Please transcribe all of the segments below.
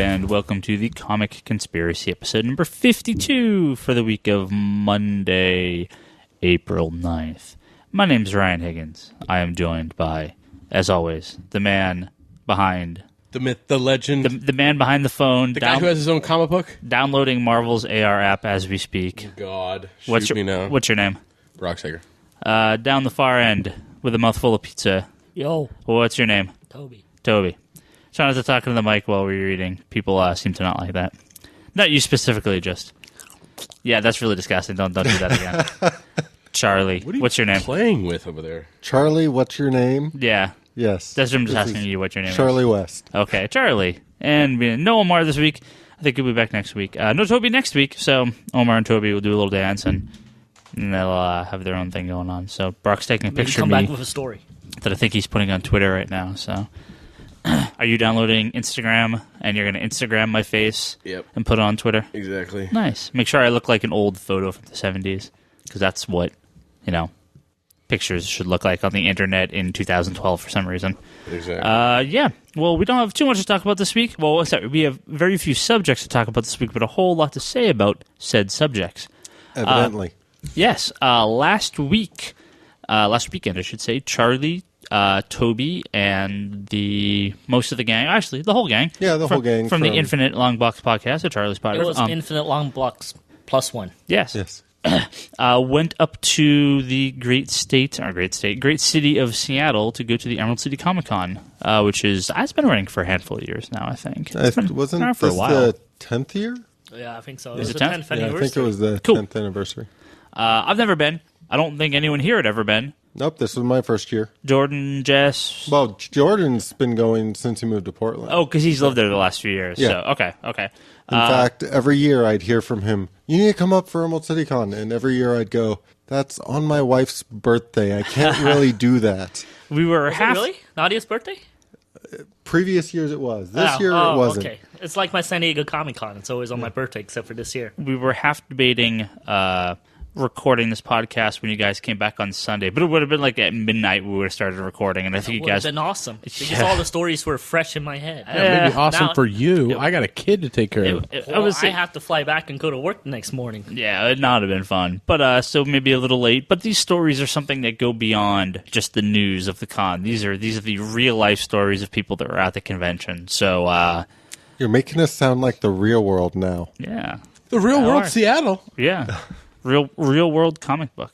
and welcome to the Comic Conspiracy episode number 52 for the week of Monday, April 9th. My name's Ryan Higgins. I am joined by, as always, the man behind... The myth, the legend. The man behind the phone. The guy who has his own comic book? Downloading Marvel's AR app as we speak. God, What's me now. What's your name? Brock Sager. Down the far end with a mouthful of pizza. Yo. What's your name? Toby. Try not to talk into the mic while we're eating. People seem to not like that. Not you specifically, just. Yeah, that's really disgusting. Don't do that again. Charlie, what's your name? Playing with over there? Charlie, what's your name? Yeah. Yes. That's what I'm just asking you what your name Charlie is. West. Okay, Charlie. And no Omar this week. I think he'll be back next week. No Toby next week, so Omar and Toby will do a little dance, and they'll have their own thing going on. So Brock's taking a picture of me. Come back with a story. That I think he's putting on Twitter right now, so... Are you downloading Instagram, and you're going to Instagram my face and put it on Twitter? Exactly. Nice. Make sure I look like an old photo from the 70s, because that's what, pictures should look like on the internet in 2012 for some reason. Exactly. Yeah. Well, we don't have too much to talk about this week. Well, sorry, we have very few subjects to talk about this week, but a whole lot to say about said subjects. Evidently. Yes. Last weekend, I should say, Charlie... Toby and most of the gang, actually the whole gang. Yeah, the whole gang. From the Infinite Long Box podcast at Charlie's Podcast. It was Infinite Long Box plus one. Yes. Went up to the great city of Seattle to go to the Emerald City Comic Con, which has been running for a handful of years now, I think. Wasn't this the 10th year? Yeah, I think so. Is it it 10th 10th? anniversary. Yeah, I think it was the 10th anniversary. I've never been. I don't think anyone here had ever been. Nope, this was my first year. Jordan, Jess? Well, Jordan's been going since he moved to Portland. Oh, because he's lived there the last few years. Yeah. So, okay. In fact, every year I'd hear from him, you need to come up for Emerald City Con. And every year I'd go, that's on my wife's birthday. I can't really do that. We were Was it really? Nadia's birthday? Previous years it was. This year it wasn't. Okay. It's like my San Diego Comic Con. It's always on my birthday, except for this year. We were half debating recording this podcast when you guys came back on Sunday, but it would have been like at midnight we would have started recording, and I think you guys... It would have been awesome, because all the stories were fresh in my head. Maybe awesome for you. I got a kid to take care of. I have to fly back and go to work the next morning. Yeah, it'd not have been fun. But so maybe a little late, but these stories are something that go beyond just the news of the con. These are the real-life stories of people that were at the convention. So... You're making us sound like the real world now. Yeah. The real world, Seattle. Yeah. Real world comic book.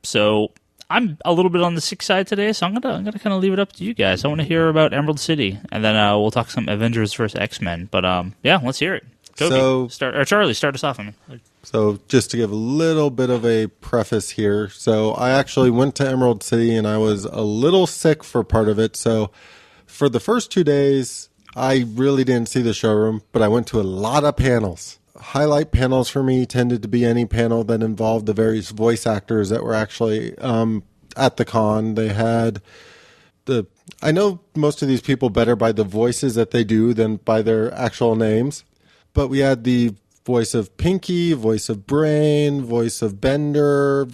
So I'm a little bit on the sick side today, so I'm gonna kind of leave it up to you guys. I want to hear about Emerald City, and then we'll talk some Avengers versus X-Men. But yeah, let's hear it. Toby, Charlie, start us off. So just to give a little bit of a preface here, so I actually went to Emerald City, and I was a little sick for part of it. So for the first 2 days, I really didn't see the showroom, but I went to a lot of panels. Highlight panels for me tended to be any panel that involved the various voice actors that were actually at the con. They had I know most of these people better by the voices that they do than by their actual names, but we had the voice of Pinky, voice of Brain, voice of Bender,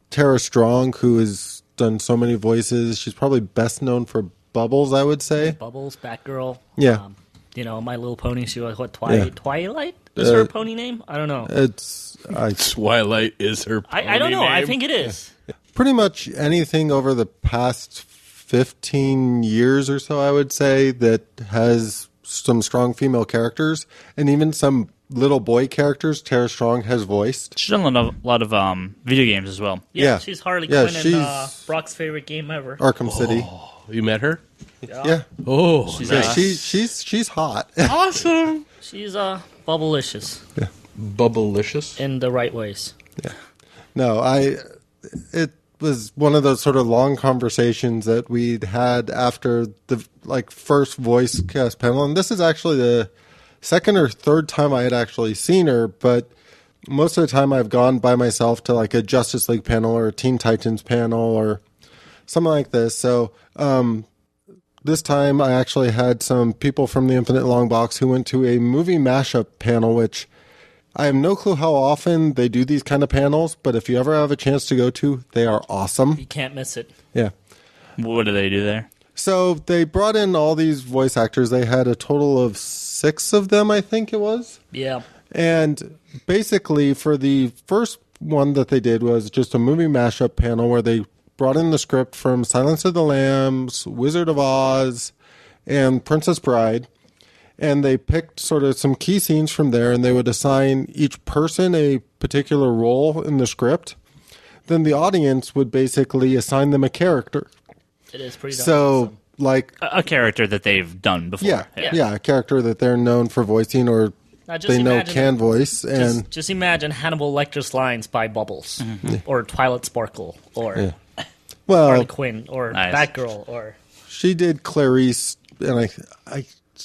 Tara Strong, who has done so many voices. She's probably best known for Bubbles, I would say. Bubbles, Batgirl. Yeah. My Little Pony. She was Twilight is her pony name? I don't know. Twilight is her pony I don't know. name. I think it is. Pretty much anything over the past 15 years or so, I would say, that has some strong female characters, and even some little boy characters Tara Strong has voiced. She's done a lot of video games as well. Yeah, she's Harley Quinn in Brock's favorite game ever. Arkham City. You met her? Yeah. Oh, she's hot. Awesome. She's bubblicious. Yeah. Bubblicious? In the right ways. Yeah. No, it was one of those sort of long conversations that we'd had after the first voice cast panel, and this is actually the second or third time I had actually seen her, but most of the time I've gone by myself to like a Justice League panel or a Teen Titans panel or something like this. So this time I actually had some people from the Infinite Long Box who went to a movie mashup panel, which I have no clue how often they do these kind of panels, but if you ever have a chance to go to, they are awesome. You can't miss it. Yeah. What do they do there? So they brought in all these voice actors. They had a total of 6 of them, I think it was. Yeah. And basically, for the first one that they did was just a movie mashup panel where they brought in the script from Silence of the Lambs, Wizard of Oz, and Princess Bride. And they picked sort of some key scenes from there, and they would assign each person a particular role in the script. Then the audience would basically assign them a character. It is pretty darn So, awesome. like, A character that they've done before. yeah, a character that they're known for voicing or Now, just they know imagine- can voice. And Just imagine Hannibal Lecter's lines by Bubbles, or Twilight Sparkle, or well, Harley Quinn, or Nice. Batgirl, or she did Clarice, and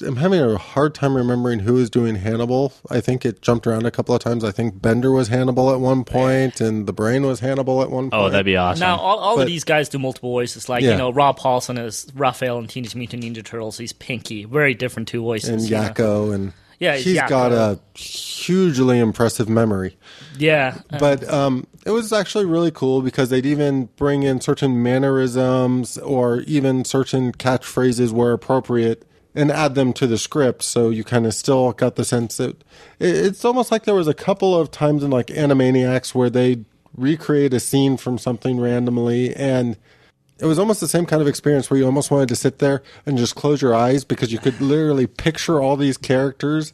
I'm having a hard time remembering who was doing Hannibal. I think it jumped around a couple of times. I think Bender was Hannibal at one point, and the Brain was Hannibal at one point. Oh, that'd be awesome. now all But- of these guys do multiple voices. Like Yeah. Rob Paulson is Raphael in Teenage Mutant Ninja Turtles. He's Pinky. Very different two voices. And you know? Yakko, and Yeah, she's Yakko. got a hugely impressive memory. Yeah, But it was actually really cool because they'd even bring in certain mannerisms or even certain catchphrases where appropriate and add them to the script. So you kind of still got the sense that it's almost like there was a couple of times in like Animaniacs where they recreate a scene from something randomly, and it was almost the same kind of experience where you almost wanted to sit there and just close your eyes because you could literally picture all these characters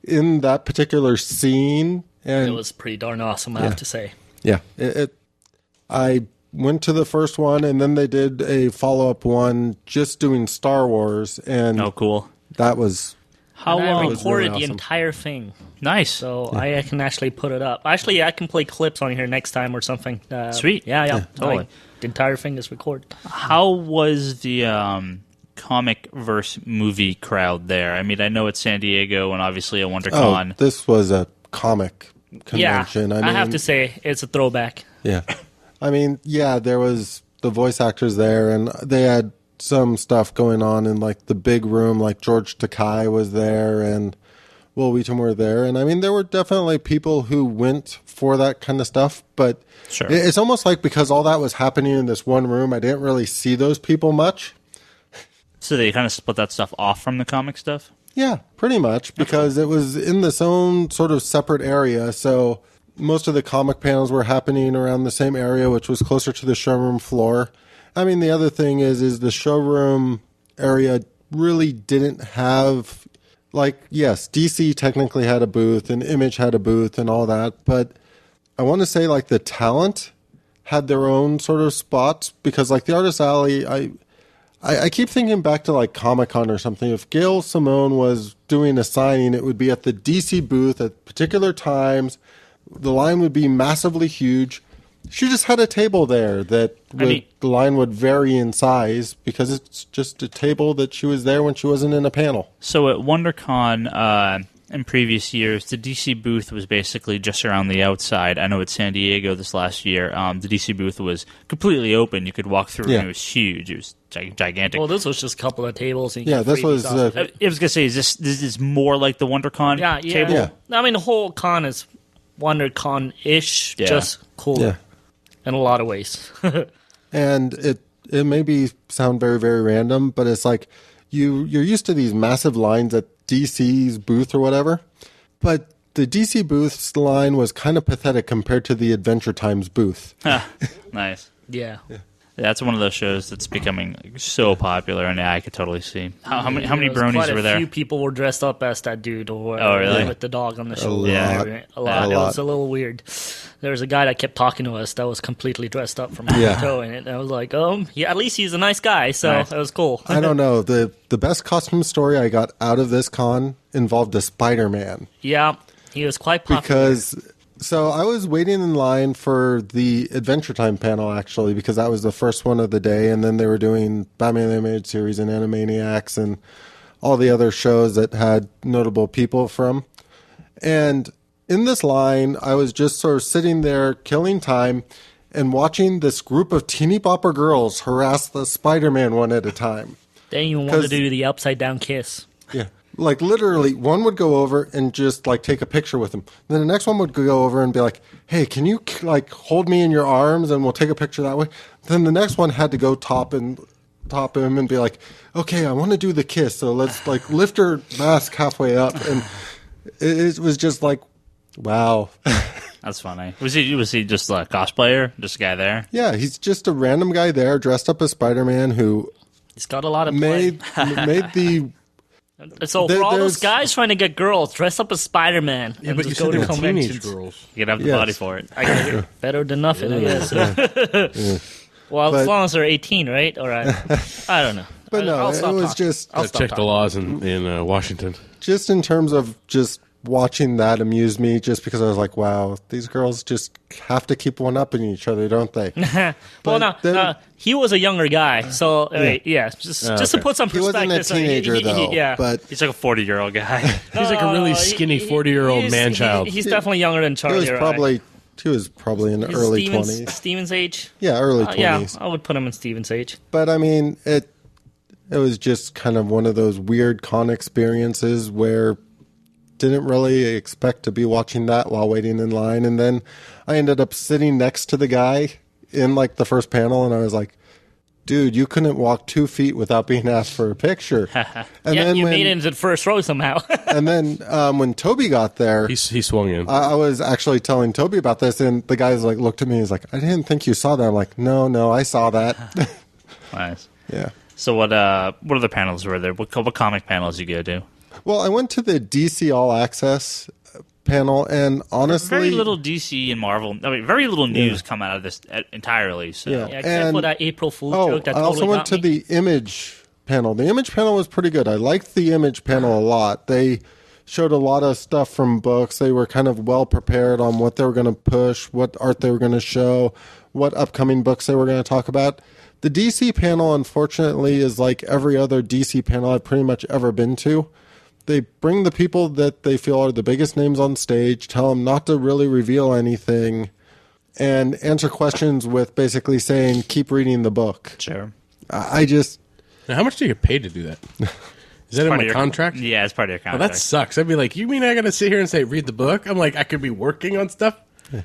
in that particular scene. And it was pretty darn awesome, I have to say. yeah, I went to the first one, and then they did a follow-up one just doing Star Wars, and Oh, cool. that was How And I was recorded really the awesome. entire thing, Nice. so I can actually put it up. Actually, I can play clips on here next time or something. Sweet. Yeah. totally. The entire thing is recorded. How was the comic verse movie crowd there? I mean, I know it's San Diego and obviously a WonderCon. this was a comic convention. Yeah, I have to say it's a throwback. Yeah. I mean, yeah, there was the voice actors there, and they had some stuff going on in like the big room, like George Takei was there and Will Wheaton were there. And I mean, there were definitely people who went for that kind of stuff, but Sure. it's almost like because all that was happening in this one room, I didn't really see those people much. So they kind of split that stuff off from the comic stuff? Yeah, pretty much, because it was in this own sort of separate area. So most of the comic panels were happening around the same area, which was closer to the showroom floor. I mean, the other thing is the showroom area really didn't have, like, yes, DC technically had a booth and Image had a booth and all that, but I want to say, like, the talent had their own sort of spots, because, like, the Artist Alley, I keep thinking back to like Comic-Con or something. If Gail Simone was doing a signing, it would be at the DC booth at particular times. The line would be massively huge. She just had a table there that the line would vary in size because it's just a table that she was there when she wasn't in a panel. So at WonderCon in previous years, the DC booth was basically just around the outside. I know at San Diego this last year, the DC booth was completely open. You could walk through, Yeah. and it was huge. It was gigantic. Well, this was just a couple of tables. And you Yeah, get this freebies was, off of it. I was gonna say, is this more like the WonderCon Yeah. table? Yeah. I mean, the whole con is WonderCon-ish, Yeah. just cool Yeah. in a lot of ways. And it maybe sound very, very random, but it's like you're used to these massive lines at DC's booth or whatever, but the DC booth's line was kind of pathetic compared to the Adventure Times booth. Nice. Yeah. That's one of those shows that's becoming so popular, and I could totally see how many bronies Quite were a there. few people were dressed up as that dude, or Oh, really? with the dog on the shoulder. lot. A lot. A It lot. was a little weird. There was a guy that kept talking to us that was completely dressed up from head Yeah. to toe in it. And I was like, yeah, at least he's a nice guy, so Nice. that was cool. I don't know. The best costume story I got out of this con involved a Spider-Man. Yeah, he was quite popular. Because, so I was waiting in line for the Adventure Time panel, actually, because that was the first one of the day. And then they were doing Batman the Animated Series and Animaniacs and all the other shows that had notable people from. And in this line, I was just sort of sitting there killing time and watching this group of teeny bopper girls harass the Spider-Man one at a time. They didn't even want to 'Cause- do the upside down kiss. Yeah. Like literally one would go over and just like take a picture with him. Then the next one would go over and be like, "Hey, can you like hold me in your arms and we'll take a picture that way?" Then the next one had to go top and top him and be like, okay, I want to do the kiss. So let's like lift her mask halfway up. And it was just like, wow. That's funny. Was he just a cosplayer? Just a guy there? Yeah, he's just a random guy there dressed up as Spider-Man who He's got a lot of play. made the... So for all those guys trying to get girls, dress up as Spider-Man and but you just go said to they were teenage conventions. girls. You gotta have the Yes. body for it. I guess better than nothing, I guess. Well, But- as long as they're 18, right? Or I don't know. But no, I'll it stop was talking. just... I'll stop Check the talking. laws in Washington. Just in terms of just watching that amused me, just because I was like, wow, these girls just have to keep one up in each other, don't they? Well, no, then- he was a younger guy, so just to okay. put some He perspective. wasn't a teenager, though. Yeah. But He's like a 40-year-old guy. He's like a really skinny 40-year-old man-child. He's definitely younger than he Charlie. was probably in the early 20s. Steven's age. Yeah, early 20s. Yeah, I would put him in Steven's age. But I mean, it was just kind of one of those weird con experiences where didn't really expect to be watching that while waiting in line. And then I ended up sitting next to the guy in like the first panel, and I was like, dude, you couldn't walk 2 feet without being asked for a picture. And Yeah, then you when, made it into the first row somehow. and then when Toby got there, He swung in. I was actually telling Toby about this, and the guy's like looked at me and he's like, I didn't think you saw that. I'm like, no, I saw that. Nice. Yeah. So what other panels were there? What comic panels you go to? Well, I went to the DC All Access panel, and honestly, Very little DC and Marvel. I mean, very little news come out of this entirely. So Yeah. Yeah, except And- for that April Fool's Oh, joke that I totally also went got to me. the Image panel. The Image panel was pretty good. I liked the Image panel a lot. They showed a lot of stuff from books. They were kind of well prepared on what they were going to push, what art they were going to show, what upcoming books they were going to talk about. The DC panel, unfortunately, is like every other DC panel I've pretty much ever been to. They bring the people that they feel are the biggest names on stage, tell them not to really reveal anything, and answer questions with basically saying, keep reading the book. sure. I just... Now, how much do you get paid to do that? Is that in Part of my your contract? Yeah, it's part of your Oh, contract. that sucks. I'd be like, you mean I got to sit here and say, read the book? I'm like, I could be working on stuff?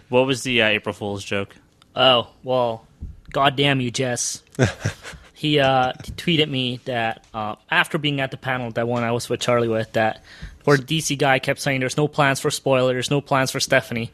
What was the April Fool's joke? Oh, well, goddamn you, Jess. He tweeted me that after being at the panel, that one I was with Charlie with, that where the DC guy kept saying there's no plans for spoilers, no plans for Stephanie.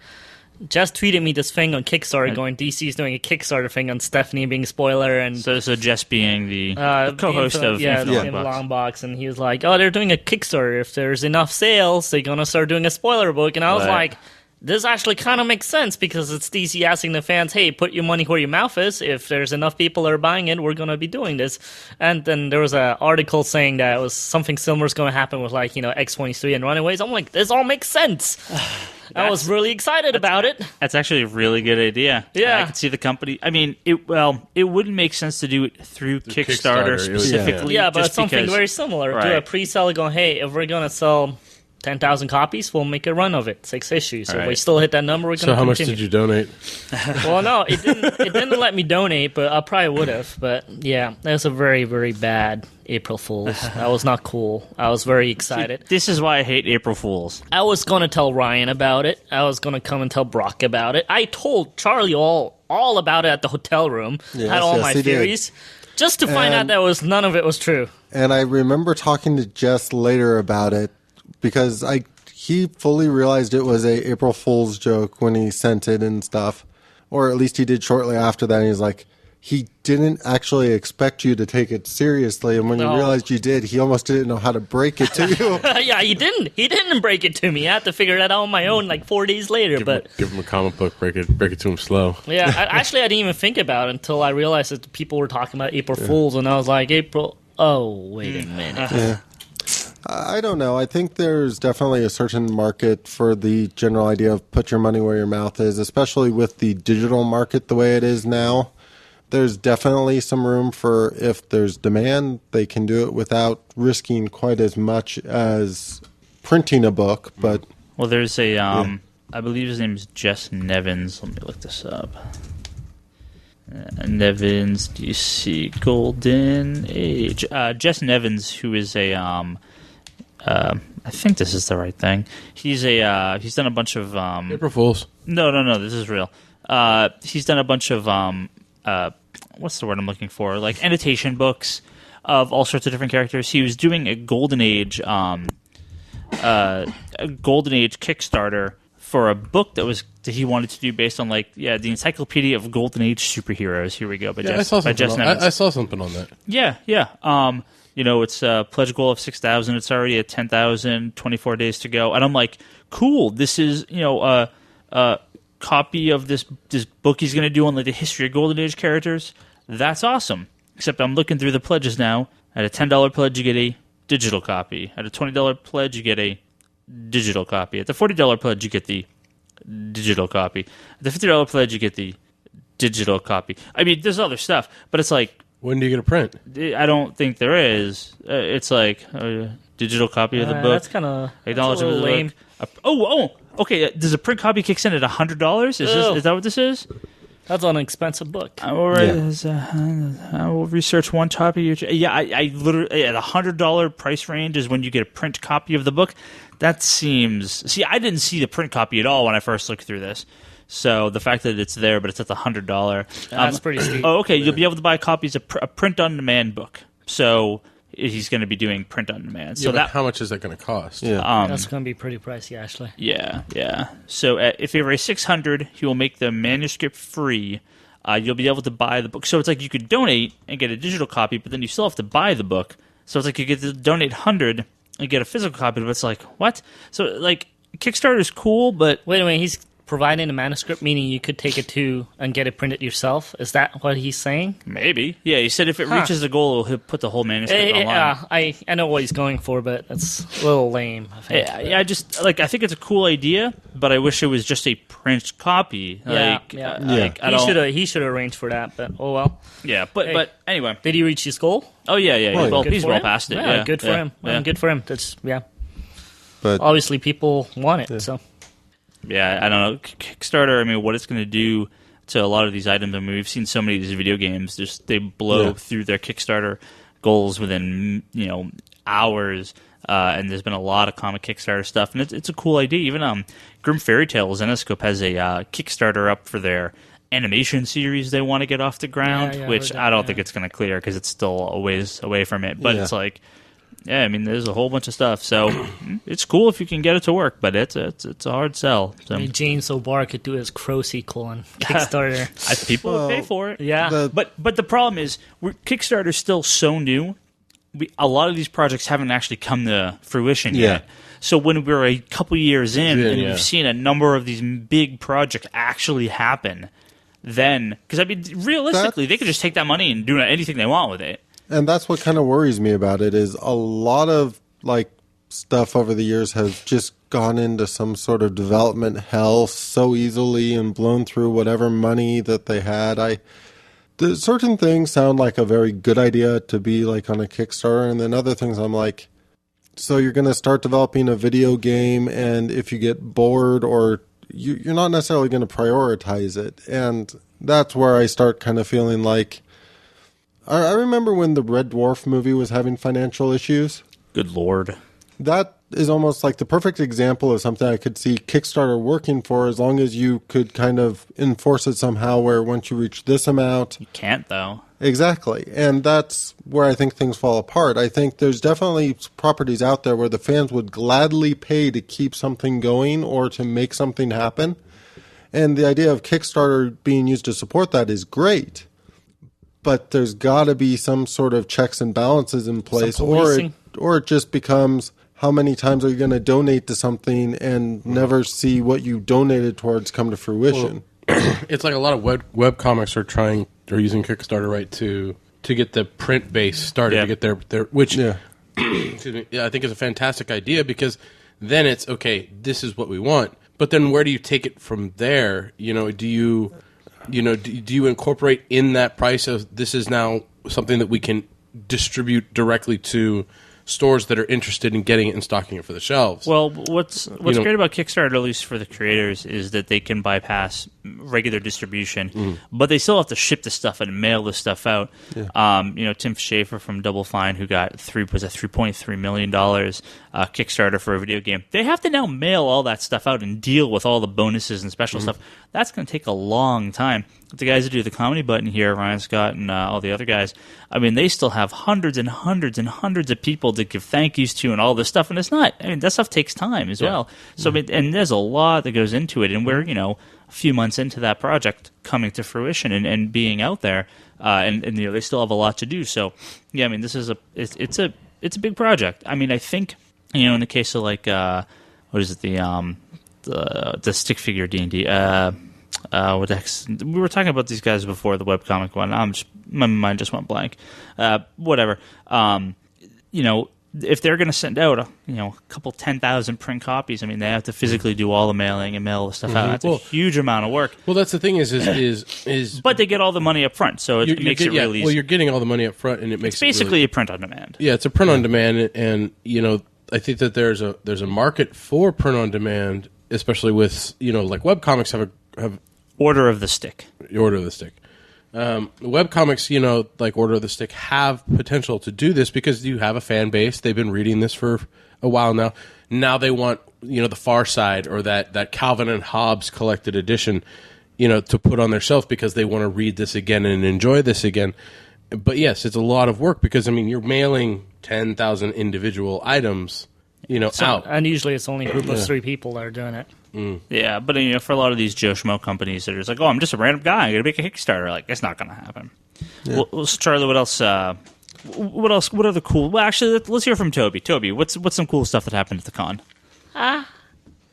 Jess tweeted me this thing on Kickstarter going, DC's doing a Kickstarter thing on Stephanie being a spoiler, and So Jess being the co-host Infinite- of yeah, Infinite Infinite Long Box. Longbox, and he was like, "Oh, they're doing a Kickstarter. If there's enough sales, they're gonna start doing a spoiler book." And I was Right. like, "This actually kind of makes sense because it's DC asking the fans, hey, put your money where your mouth is. If there's enough people that are buying it, we're gonna be doing this." And then there was an article saying that it was something similar is going to happen with X-23 and Runaways. I'm like, this all makes sense. I was really excited about it. That's actually a really good idea. Yeah. I could see the company. I mean, it wouldn't make sense to do it through Kickstarter Kickstarter, it would- specifically. Yeah, but just it's something because- very similar. Do Right. a pre-sale going, hey, if we're going to sell 10,000 copies, we'll make a run of it. 6 issues. If we Right. still hit that number, we're going to So how much continue. did you donate? Well, no, it didn't let me donate, but I probably would have. But yeah, that was a very, very bad April Fool's. That was not cool. I was very excited. This is why I hate April Fools. I was going to tell Ryan about it. I was going to come and tell Brock about it. I told Charlie all about it at the hotel room. Yes, had all yes, my he did. theories. Just to find out And- that none of it was true. And I remember talking to Jess later about it because he fully realized it was a April Fool's joke when he sent it and stuff, or at least he did shortly after that. And he's like, he didn't actually expect you to take it seriously, and when No. he realized you did, he almost didn't know how to break it to you. Yeah, he didn't. He didn't break it to me. I had to figure that out on my own 4 days later. But Give him a comic book, break it to him slow. yeah, I didn't even think about it until I realized that people were talking about April Fools, and I was like, April. Oh, wait a minute. I don't know. I think there's definitely a certain market for the general idea of put your money where your mouth is, especially with the digital market the way it is now. There's definitely some room for, if there's demand, they can do it without risking quite as much as printing a book. But Well, there's a, I believe his name is Jess Nevins. Let me look this up. Nevins, DC Golden Age. Jess Nevins, who is a, I think this is the right thing. He's done a bunch of, April Fools. No, this is real. He's done a bunch of what's the word I'm looking for? Like annotation books of all sorts of different characters. He was doing a Golden Age Kickstarter for a book that he wanted to do based on the Encyclopedia of Golden Age Superheroes. Here we go. By Jess Nevins. I saw something on that. Yeah. It's a pledge goal of 6,000. It's already at 10,000. 24 days to go, and I'm like, cool. This is a copy of this book he's going to do on the history of Golden Age characters. That's awesome. Except I'm looking through the pledges now. At a $10 pledge, you get a digital copy. At a $20 pledge, you get a digital copy. At the $40 pledge, you get the digital copy. At the $50 pledge, you get the digital copy. I mean, there's other stuff, but it's like, when do you get a print? I don't think there is. It's like a digital copy of the book. That's kind of lame. Okay. Does a print copy kicks in at $100? Is that what this is? That's an expensive book. All right. I will research one copy. Yeah, I literally at $100 price range is when you get a print copy of the book. That seems. See, I didn't see the print copy at all when I first looked through this. So the fact that it's there, but it's at the $100. That's pretty steep. Oh, okay. You'll be able to buy copies of a print-on-demand book. So he's going to be doing print-on-demand. So how much is that going to cost? Yeah. That's going to be pretty pricey, actually. Yeah. So if you raise $600, he will make the manuscript free. You'll be able to buy the book. So it's like you could donate and get a digital copy, but then you still have to buy the book. So it's like you get to donate $100 and get a physical copy, but it's like, what? So Kickstarter is cool, but... Wait a minute, he's providing a manuscript, meaning you could take it to and get it printed yourself? Is that what he's saying? Maybe. Yeah, he said if it reaches the goal, he'll put the whole manuscript online. I know what he's going for, but that's a little lame. I think. Yeah, I just I think it's a cool idea, but I wish it was just a print copy. He should arrange for that, but oh well. Yeah, but anyway, did he reach his goal? Oh yeah. He's well past it. Yeah, good for him. Yeah. Good for him. That's But obviously people want it, so. Yeah, I don't know. Kickstarter, I mean, what it's going to do to a lot of these items. I mean, we've seen so many of these video games, they blow through their Kickstarter goals within, hours. And there's been a lot of comic Kickstarter stuff, and it's a cool idea. Even Grim Fairy Tales Zenescope has a Kickstarter up for their animation series they want to get off the ground, which I don't think it's going to clear because it's still a ways away from it. But it's like... Yeah, I mean, there's a whole bunch of stuff. So it's cool if you can get it to work, but it's a hard sell. So. I mean, James O'Barr could do his Crow sequel on Kickstarter. People would pay for it. Yeah. But the problem is, Kickstarter's still so new. A lot of these projects haven't actually come to fruition yet. So when we're a couple years in and we've seen a number of these big projects actually happen, then... Because, I mean, realistically, they could just take that money and do anything they want with it. And that's what kind of worries me about it is a lot of stuff over the years has just gone into some sort of development hell so easily and blown through whatever money that they had. Certain things sound like a very good idea to be on a Kickstarter, and then other things I'm like, so you're going to start developing a video game, and if you get bored or you're not necessarily going to prioritize it. And that's where I start kind of feeling like, I remember when the Red Dwarf movie was having financial issues. Good Lord. That is almost like the perfect example of something I could see Kickstarter working for, as long as you could kind of enforce it somehow where once you reach this amount... You can't, though. Exactly. And that's where I think things fall apart. I think there's definitely properties out there where the fans would gladly pay to keep something going or to make something happen. And the idea of Kickstarter being used to support that is great. But there's got to be some sort of checks and balances in place, or it just becomes, how many times are you going to donate to something and never see what you donated towards come to fruition? Well, it's like a lot of web comics are using Kickstarter, right, to get the print base started, to get their which excuse me, I think is a fantastic idea, because then it's okay, this is what we want, but then where do you take it from there? Do you incorporate in that price of this is now something that we can distribute directly to stores that are interested in getting it and stocking it for the shelves? Well, what's great about Kickstarter, at least for the creators, is that they can bypass regular distribution, but they still have to ship the stuff and mail the stuff out. Yeah. Tim Schafer from Double Fine, who got $3.3 million Kickstarter for a video game, they have to now mail all that stuff out and deal with all the bonuses and special stuff. That's going to take a long time. the guys who do the comedy button here, Ryan Scott and all the other guys, I mean, they still have hundreds and hundreds and hundreds of people to give thank yous to and all this stuff. And it's not, I mean, that stuff takes time as well. So, I mean, and there's a lot that goes into it. And we're, a few months into that project coming to fruition and being out there. And they still have a lot to do. So, yeah, I mean, this is it's a big project. I mean, I think, in the case of like, what is it, the stick figure D&D, what the heck's, we were talking about these guys before the webcomic one. My mind just went blank. Whatever. If they're going to send out a couple 10,000 print copies, I mean, they have to physically do all the mailing and mail the stuff out. That's a huge amount of work. Well, that's the thing is but they get all the money up front, so it makes it really easy. Well, you're getting all the money up front, and it makes it's basically really, a print on demand. Yeah, it's a print on demand, and I think that there's a market for print on demand, especially with like webcomics have Order of the Stick. Order of the Stick. Webcomics, like Order of the Stick, have potential to do this because you have a fan base. They've been reading this for a while now. Now they want, the Far Side or that Calvin and Hobbes collected edition, to put on their shelf because they want to read this again and enjoy this again. But yes, it's a lot of work because, I mean, you're mailing 10,000 individual items, out. And usually it's only a group of 3 people that are doing it. Yeah, but for a lot of these Joe Schmo companies that are just like, I'm just a random guy, I'm going to make a Kickstarter. Like, it's not going to happen. Yeah. Well, Charlie, what else? What else? What are the cool? Well, actually, let's hear from Toby. Toby, what's some cool stuff that happened at the con?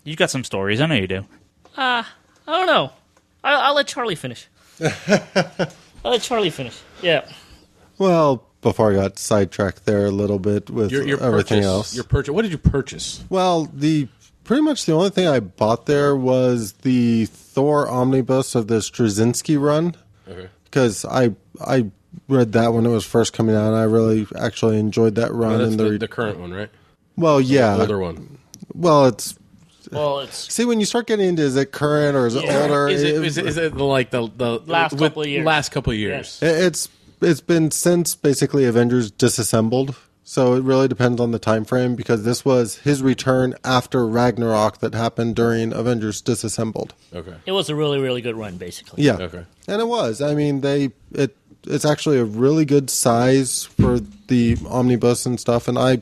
You got some stories. I know you do. I don't know. I'll let Charlie finish. Yeah. Well, before I got sidetracked there a little bit with everything else. Your purchase. What did you purchase? Well, pretty much the only thing I bought there was the Thor omnibus of the Straczynski run. Okay. Because I read that when it was first coming out, and I really actually enjoyed that run. That's the current one, right? Well, yeah. The older one. Well, it's... See, when you start getting into, is it current or is it older? Is it like the last couple of years? Last couple of years. Yes. It's been since basically Avengers disassembled. So it really depends on the time frame because this was his return after Ragnarok that happened during Avengers Disassembled. Okay. It was a really, really good run, basically. Yeah. Okay. And it was. I mean, it's actually a really good size for the omnibus and stuff. And I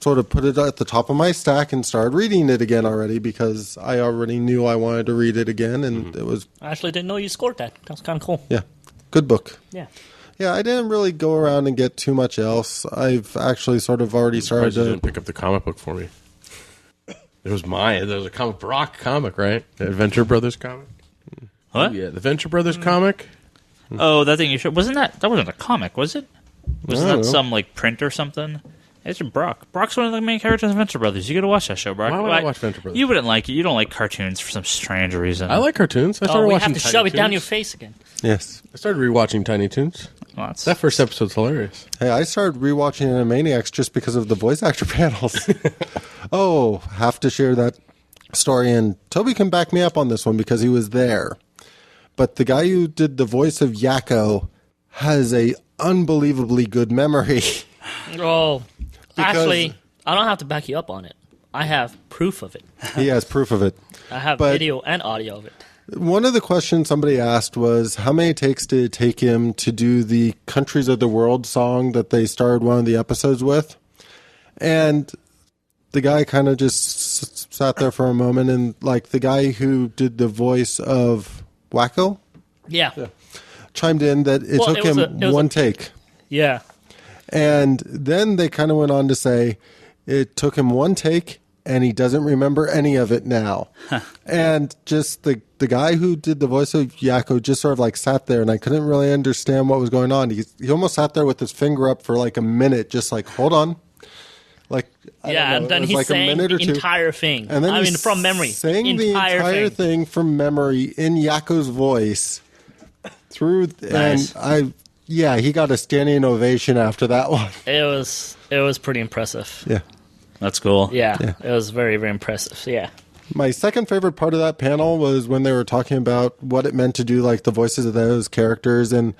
sort of put it at the top of my stack and started reading it again already because I already knew I wanted to read it again. And it was... I actually didn't know you scored that. That was kind of cool. Yeah. Good book. Yeah. Yeah, I didn't really go around and get too much else. I've actually sort of already started to... didn't pick up the comic book for me. There was a comic, Brock comic, right? The Adventure Brothers comic. What? Yeah, the Venture Brothers comic. Oh, that thing you showed. That wasn't a comic, was it? Wasn't that know. some like print or something? It's Brock. Brock's one of the main characters in Venture Brothers. You got to watch that show, Brock. Why would I watch Venture Brothers? You wouldn't like it. You don't like cartoons for some strange reason. I like cartoons. I started we watching have to Tiny shove it Toons. down your face again. Yes. I started rewatching Tiny Toons. Well, That first episode's hilarious. Hey, I started rewatching Animaniacs just because of the voice actor panels. Have to share that story. And Toby can back me up on this one because he was there. But the guy who did the voice of Yakko has a unbelievably good memory. Oh, actually, I don't have to back you up on it. I have proof of it. He has proof of it. I have But- video and audio of it. One of the questions somebody asked was, how many takes did it take him to do the Countries of the World song that they started one of the episodes with? And the guy kind of just sat there for a moment, and like the guy who did the voice of Wacko Yeah. chimed in that it took him one take. Yeah. And then they kind of went on to say it took him one take and he doesn't remember any of it now. And just the guy who did the voice of Yakko just sort of like sat there and I couldn't really understand what was going on. He almost sat there with his finger up for like a minute, just like, hold on. Like, Yeah, and then he like sang a minute or the two. entire thing. And then I he mean, from memory. sang the entire thing from memory in Yakko's voice through, Nice. and he got a standing ovation after that one. It was pretty impressive. Yeah. That's cool. Yeah, it was very, very impressive. Yeah. My second favorite part of that panel was when they were talking about what it meant to do like the voices of those characters, and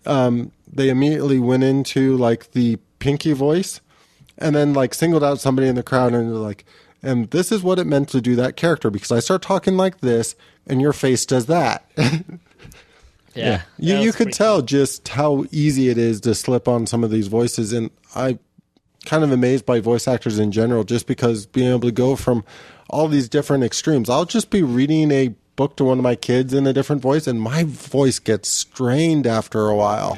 they immediately went into like the Pinky voice, and then like singled out somebody in the crowd and they're like, and this is what it meant to do that character, because I start talking like this, and your face does that. Yeah. You could tell just how easy it is to slip on some of these voices, and I kind of amazed by voice actors in general, just because being able to go from all these different extremes. I'll just be reading a book to one of my kids in a different voice, and my voice gets strained after a while.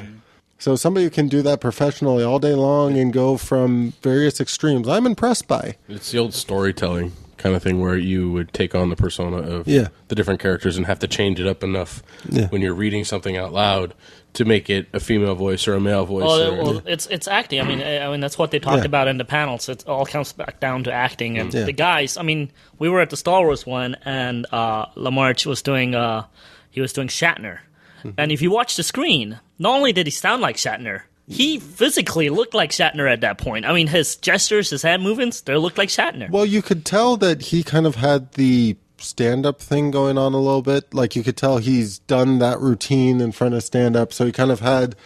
So somebody who can do that professionally all day long and go from various extremes, I'm impressed by. It's the old storytelling kind of thing where you would take on the persona of the different characters and have to change it up enough when you're reading something out loud to make it a female voice or a male voice. Well, it's acting. I mean that's what they talked about in the panels. It all comes back down to acting. And the guys, I mean, we were at the Star Wars one, and Lamarche was doing Shatner. Mm-hmm. And if you watch the screen, not only did he sound like Shatner, he physically looked like Shatner at that point. I mean, his gestures, his hand movements, they looked like Shatner. Well, you could tell that he kind of had the stand-up thing going on a little bit. Like, you could tell he's done that routine in front of stand-up, so he kind of had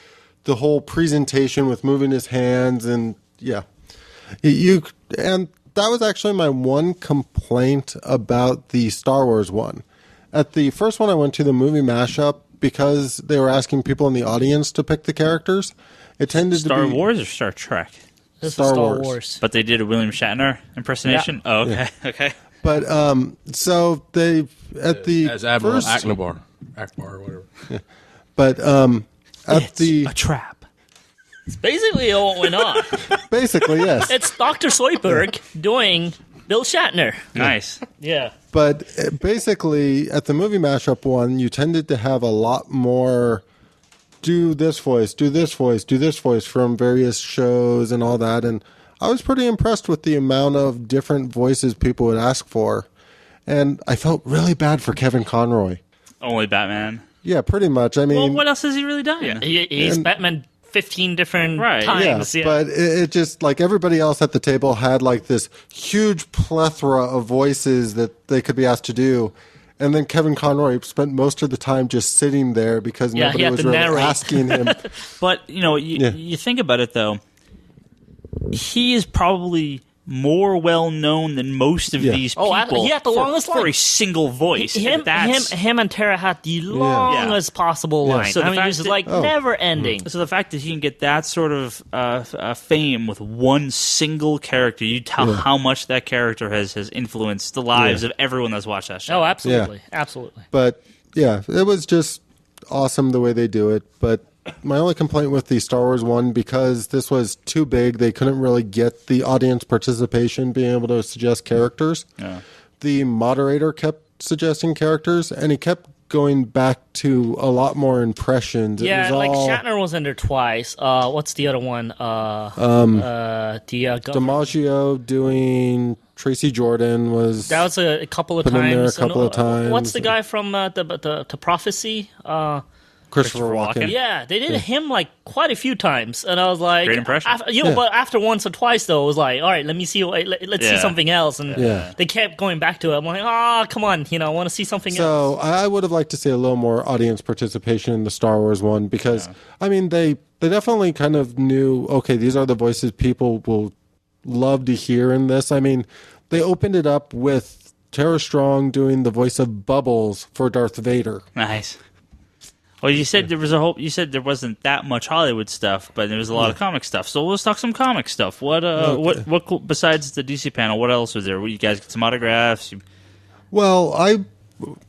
the whole presentation with moving his hands, and and that was actually my one complaint about the Star Wars one. At the first one I went to, the movie mashup, because they were asking people in the audience to pick the characters, it tended to be Star Wars or Star Trek? This is Star Wars. But they did a William Shatner impersonation? Yeah. Oh, okay. Yeah. Okay. But so they at the as Admiral Akbar or whatever. Yeah. But it's a trap. It's basically what went on. Basically, yes. It's Dr. Soyberg doing Bill Shatner. Nice. Yeah. But basically, at the movie mashup one, you tended to have a lot more do this voice, do this voice, do this voice from various shows and all that. And I was pretty impressed with the amount of different voices people would ask for. And I felt really bad for Kevin Conroy. Only Batman. Yeah, pretty much. I mean, well, what else has he really done? Yeah, he's Batman 15 different times. Yeah, but it just, like, everybody else at the table had like this huge plethora of voices that they could be asked to do. And then Kevin Conroy spent most of the time just sitting there because nobody was really asking him. But, you think about it, though. He is probably more well-known than most of these people he had the longest line. For a single voice. Him and Tara had the longest possible line. So it was like never ending. So the fact that he can get that sort of fame with one single character, you tell how much that character has influenced the lives of everyone that's watched that show. Oh, absolutely. Absolutely. But, it was just awesome the way they do it. But my only complaint with the Star Wars one, because this was too big, they couldn't really get the audience participation, being able to suggest characters. Yeah. The moderator kept suggesting characters, and he kept going back to a lot more impressions. Yeah, Shatner was in there twice. What's the other one? DiMaggio doing Tracy Jordan was... That was a couple of times. In there a couple of times. What's the guy from the Prophecy? Christopher Walken. Yeah, they did him like quite a few times, and I was like, great impression. But after once or twice though, it was like, all right, let me see, let's see something else, and they kept going back to it. I'm like, come on, I want to see something else. So I would have liked to see a little more audience participation in the Star Wars one, because I mean they definitely kind of knew, okay, these are the voices people will love to hear in this. I mean, they opened it up with Tara Strong doing the voice of Bubbles for Darth Vader. Nice. Well, you said you said there wasn't that much Hollywood stuff, but there was a lot of comic stuff. So let's talk some comic stuff. What besides the DC panel? What else was there? You guys get some autographs? Well,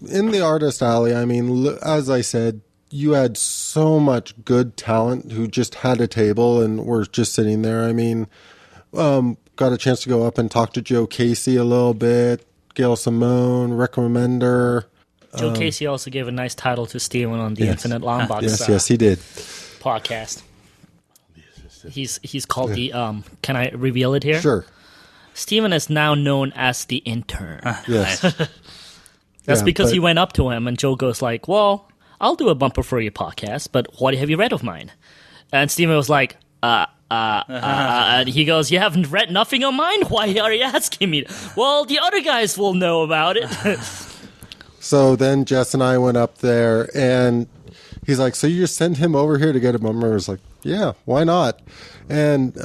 in the artist alley, I mean, as I said, you had so much good talent who just had a table and were just sitting there. I mean, got a chance to go up and talk to Joe Casey a little bit, Gail Simone, Rick Remender. Joe Casey also gave a nice title to Steven on the Infinite Longbox. Yes, he did. Podcast. He's called the. Can I reveal it here? Sure. Steven is now known as the intern. Yes. That's because he went up to him and Joe goes like, "Well, I'll do a bumper for your podcast, but what have you read of mine?" And Steven was like, and he goes, "You haven't read nothing of mine? Why are you asking me?" "Well, the other guys will know about it." So then Jess and I went up there, and he's like, "So you just send him over here to get a bumper?" I was like, "Yeah, why not?" And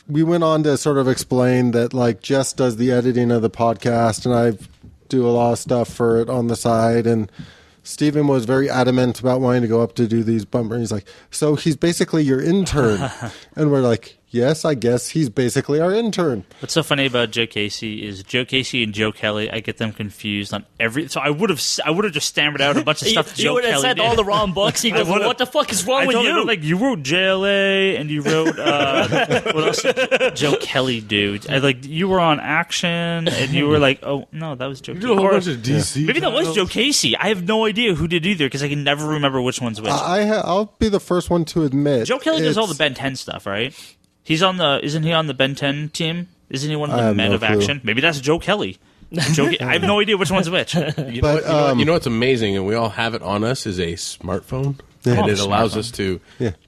we went on to sort of explain that like Jess does the editing of the podcast and I do a lot of stuff for it on the side, and Steven was very adamant about wanting to go up to do these bumpers. He's like, so he's basically your intern. And we're like, yes, I guess he's basically our intern. What's so funny about Joe Casey is Joe Casey and Joe Kelly, I get them confused on every... So I would have just stammered out a bunch of stuff you Joe would have Kelly said did. all the wrong books. He goes, what the fuck is wrong with you? Like, you wrote JLA and you wrote... what else did Joe Kelly do? Like, you were on Action and you were like, oh, no, that was Joe Casey. You did a whole bunch of DC Maybe that was titles. Joe Casey. I have no idea who did either because I can never remember which one's which. I'll be the first one to admit. Joe Kelly does all the Ben 10 stuff, right? Isn't he on the Ben 10 team? Isn't he one of the men of action? Maybe that's Joe Kelly. I have no idea which one's which. You know what's amazing, and we all have it on us, is a smartphone. And it allows us to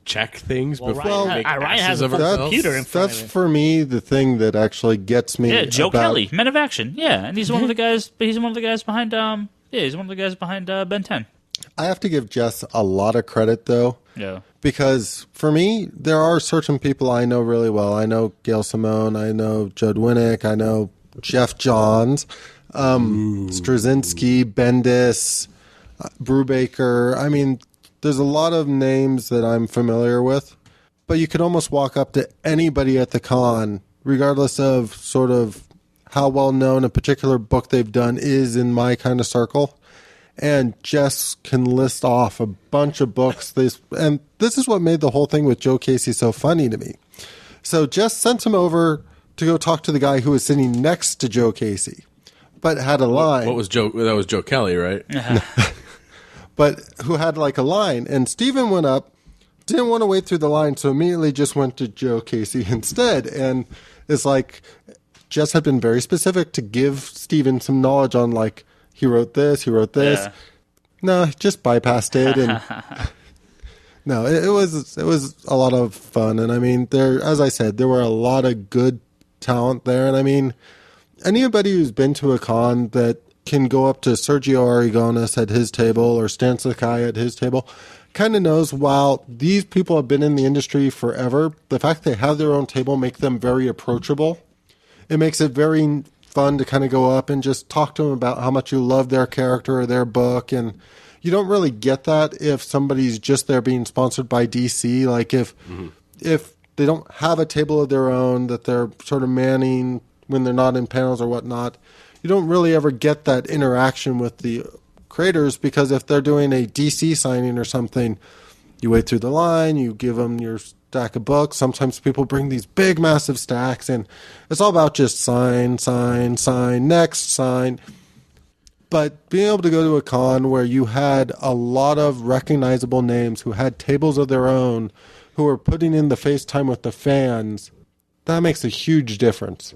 check things before we make Ryan has asses a of full ourselves. computer in front That's of him. for me the thing that actually gets me. Yeah, Joe about, Kelly, Men of Action. Yeah, and he's one of the guys. He's one of the guys behind. He's one of the guys behind Ben 10. I have to give Jess a lot of credit though. Yeah. Because for me, there are certain people I know really well. I know Gail Simone. I know Judd Winnick. I know Jeff Johns, Straczynski, Bendis, Brubaker. I mean, there's a lot of names that I'm familiar with. But you could almost walk up to anybody at the con, regardless of sort of how well known a particular book they've done is in my kind of circle. And Jess can list off a bunch of books. And this is what made the whole thing with Joe Casey so funny to me. So Jess sent him over to go talk to the guy who was sitting next to Joe Casey, but had a line. What was Joe? That was Joe Kelly, right? But who had like a line. And Steven went up, didn't want to wait through the line, so immediately just went to Joe Casey instead. And it's like Jess had been very specific to give Steven some knowledge on like, he wrote this. Yeah. No, he just bypassed it. And no, it was a lot of fun. And I mean, as I said, there were a lot of good talent there. And I mean, anybody who's been to a con that can go up to Sergio Aragonis at his table or Stan Sakai at his table kind of knows while these people have been in the industry forever, the fact they have their own table make them very approachable. It makes it very fun to kind of go up and just talk to them about how much you love their character or their book. And you don't really get that if somebody's just there being sponsored by DC. Like if they don't have a table of their own that they're sort of manning when they're not in panels or whatnot, you don't really ever get that interaction with the creators, because if they're doing a DC signing or something, you wait through the line, you give them your stack of books. Sometimes people bring these big, massive stacks, and it's all about just sign, next, sign. But being able to go to a con where you had a lot of recognizable names who had tables of their own, who were putting in the FaceTime with the fans, that makes a huge difference.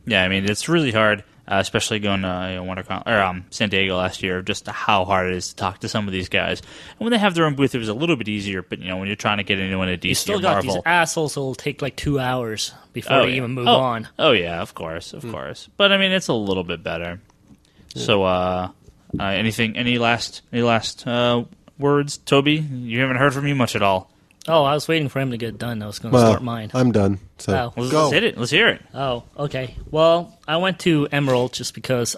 Yeah, I mean, it's really hard, especially going to WonderCon or San Diego last year, just how hard it is to talk to some of these guys. And when they have their own booth, it was a little bit easier. But when you're trying to get anyone at DC You still or got Marvel, these assholes who'll take like 2 hours before they even move on. Oh yeah, of course. But I mean, it's a little bit better. Yeah. So, any last words, Toby? You haven't heard from you much at all. Oh, I was waiting for him to get done. I was going to start mine. I'm done. So Let's hit it. Let's hear it. Oh, okay. Well, I went to Emerald just because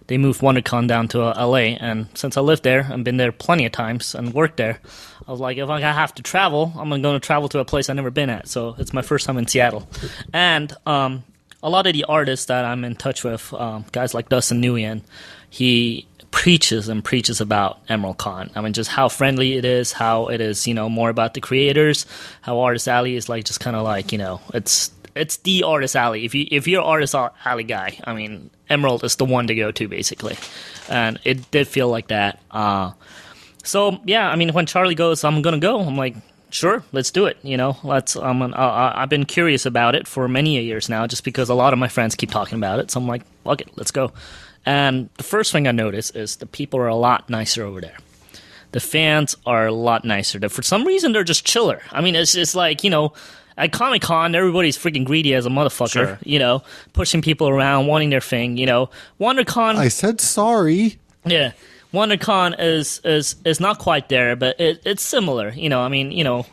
they moved WonderCon down to LA, and since I lived there and been there plenty of times and worked there, I was like, if I have to travel, I'm going to travel to a place I've never been at. So it's my first time in Seattle. And a lot of the artists that I'm in touch with, guys like Dustin Nguyen, he preaches about Emerald Con. I mean, just how friendly it is, how it is, more about the creators, how Artist Alley is like just kind of like, it's the Artist Alley. If you're Artist Alley guy, I mean, Emerald is the one to go to basically, and it did feel like that. So yeah, I mean, when Charlie goes, I'm gonna go. I'm like, sure, let's do it. I've been curious about it for many years now, just because a lot of my friends keep talking about it. So I'm like, fuck it, let's go. And the first thing I noticed is the people are a lot nicer over there. The fans are a lot nicer. For some reason, they're just chiller. I mean, it's just like, at Comic-Con, everybody's freaking greedy as a motherfucker, sure. Pushing people around, wanting their thing, WonderCon... I said sorry. Yeah. WonderCon is not quite there, but it's similar. I mean,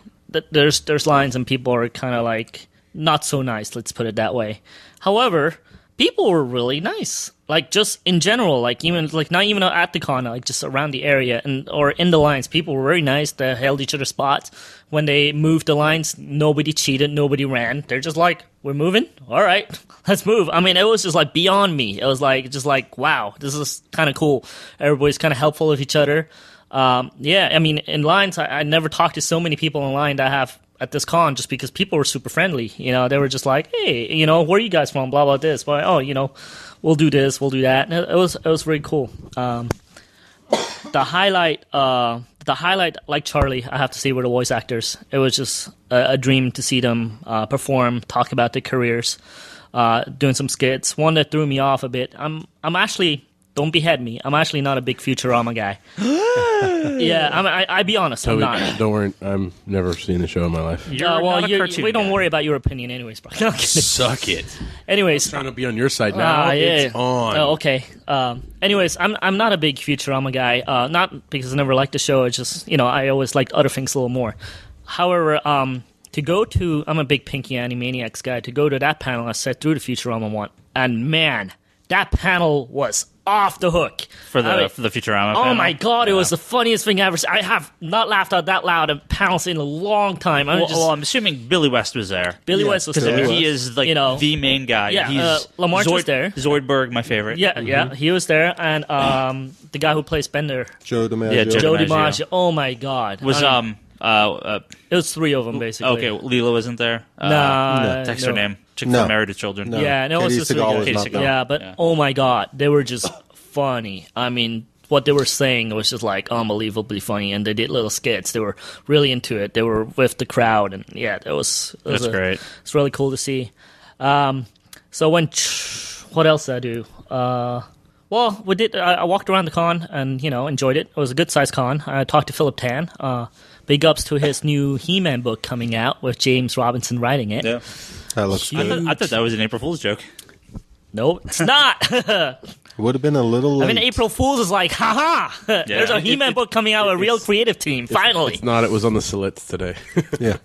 there's lines and people are kind of like... not so nice. Let's put it that way. However, people were really nice. Like, just in general, like, even, like, not even at the con, like, just around the area or in the lines, people were very nice. They held each other's spots. When they moved the lines, nobody cheated, nobody ran. They're just like, we're moving? All right, let's move. I mean, it was just, like, beyond me. It was, like, just like, wow, this is kind of cool. Everybody's kind of helpful with each other. Yeah, I mean, in lines, I never talked to so many people in line that I have at this con, just because people were super friendly. You know, they were just like, hey, you know, where are you guys from? Blah, blah, this. But, oh, you know, we'll do this, we'll do that. And it was very cool. The highlight, like Charlie, I have to say, were the voice actors. It was just a dream to see them perform, talk about their careers, doing some skits. One that threw me off a bit. I'm actually, don't behead me, I'm actually not a big Futurama guy. Yeah, I be honest, Toby, I'm not. don't worry, I've never seen the show in my life. You're not a cartoon we don't guy. worry about your opinion anyways, bro. No, I'm kidding. Suck it. Anyways, Trying to be on your side now. yeah. It's on. Oh, okay. Anyways, I'm not a big Futurama guy. Not because I never liked the show. It's just, you know, I always liked other things a little more. However, to go to, I'm a big Pinky Animaniacs guy. To go to that panel, I sat through the Futurama one, and man, that panel was off the hook for the Futurama. Oh panel. my god, it was the funniest thing I ever seen. I have not laughed out that loud at panels in a long time. Well, I'm assuming Billy West was there. Billy West was Because there. he is like, you know, the main guy. Yeah, He's Lamarche was there. Zoidberg, my favorite. Yeah, he was there, and the guy who plays Bender, Joe DiMaggio. Yeah, Joe DiMaggio. DiMaggio. Oh my god, Was it was three of them basically. okay? Leela wasn't there. Nah, text no. her name. Chick No. from Married to Children. No. Yeah, no, it was Katie just three Seagal guys. was not there. Yeah, but Yeah. oh my god, they were just funny. I mean, what they were saying was just like unbelievably funny, and they did little skits. They were really into it. They were with the crowd, and yeah, That's great. It's really cool to see. So what else did I do? Well, we did. I walked around the con and, you know, enjoyed it. It was a good sized con. I talked to Philip Tan. Big ups to his new He-Man book coming out with James Robinson writing it. Yeah. That looks Huge. good. I thought that was an April Fool's joke. No, it's not. Would have been a little late. I mean, April Fool's is like, haha. There's a He-Man book coming out with a real creative team. Finally. It's not. It was on the Slits today. Yeah.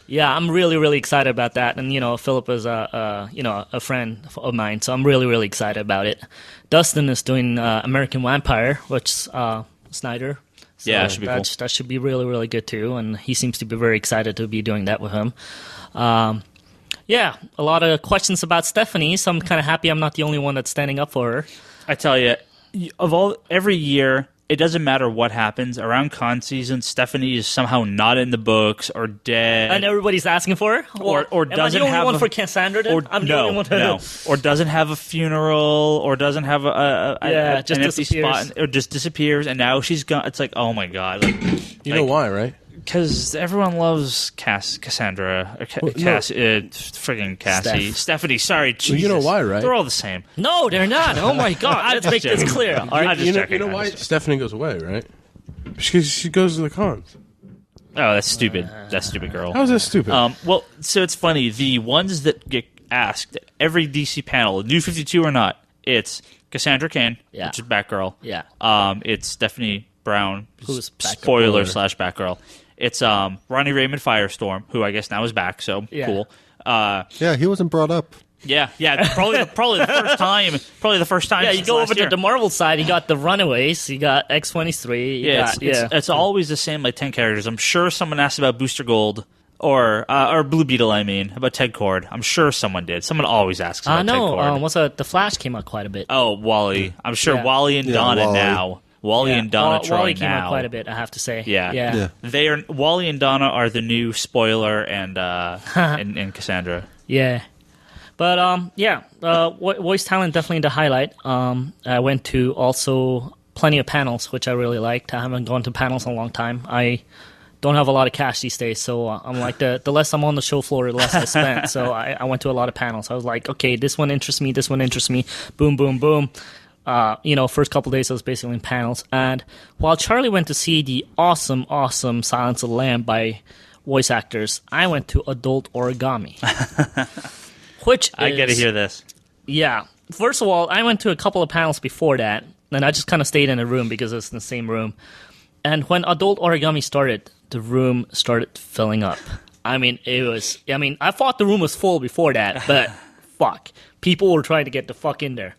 Yeah, I'm really, really excited about that. And, you know, Philip is a friend of mine, so I'm really, really excited about it. Dustin is doing American Vampire, which Snyder. So Yeah, it should be cool. That should be really, really good too. And he seems to be very excited to be doing that with him. Yeah, a lot of questions about Stephanie, so I'm kind of happy I'm not the only one that's standing up for her. I tell you, every year, it doesn't matter what happens around con season. Stephanie is somehow not in the books or dead, And everybody's asking for her? or Am doesn't I the only have one a, for Cassandra then? or I'm the no, only one no, or doesn't have a funeral, or doesn't have just an empty disappears. spot, or just disappears, and now she's gone. It's like, oh my god, You know why, right? because everyone loves Cassandra, or Well, no. friggin' Cassie, Stephanie. Sorry, Well, you know Jesus. why, right? They're all the same. No, they're not. Oh my God. Let's make this clear. All right. I'm just You know, joking. why Stephanie goes away, right? Because she goes to the cons. Oh, that's stupid. That's stupid, girl. How is that stupid? Well, so it's funny. The ones that get asked at every DC panel, New 52 or not, it's Cassandra Cain, Yeah. which is Batgirl. Yeah. It's Stephanie Brown, Who's Batgirl. spoiler / Batgirl. It's Ronnie Raymond Firestorm, who I guess now is back, so Yeah. cool. Yeah, he wasn't brought up. Yeah, probably the first time. Probably the first time. Yeah, you since go last over to year. the Marvel side, you got the Runaways, you got X-23. Yeah, it's always the same, like 10 characters. I'm sure someone asked about Booster Gold or Blue Beetle. I mean, about Ted Cord. I'm sure someone did. Someone always asks about Ted Cord. what's The Flash came out quite a bit. Oh, Wally. I'm sure Yeah. Wally and Yeah, Donna Wally. now. Wally and Donna Troy Wally came now. out quite a bit, I have to say. Yeah. Yeah. They are Wally and Donna are the new spoiler and and Cassandra. Yeah. But, voice talent definitely the highlight. I went to also plenty of panels, which I really liked. I haven't gone to panels in a long time. I don't have a lot of cash these days, so I'm like, the less I'm on the show floor, the less I spend. So I went to a lot of panels. I was like, okay, this one interests me, this one interests me. Boom, boom, boom. First couple days I was basically in panels. And while Charlie went to see the awesome Silence of the Lamb by voice actors, I went to Adult Origami. Which I got to hear this. Yeah. First of all, I went to a couple of panels before that, and I just kind of stayed in a room because it's in the same room. And when Adult Origami started, the room started filling up. I mean, I thought the room was full before that, but fuck. People were trying to get the fuck in there.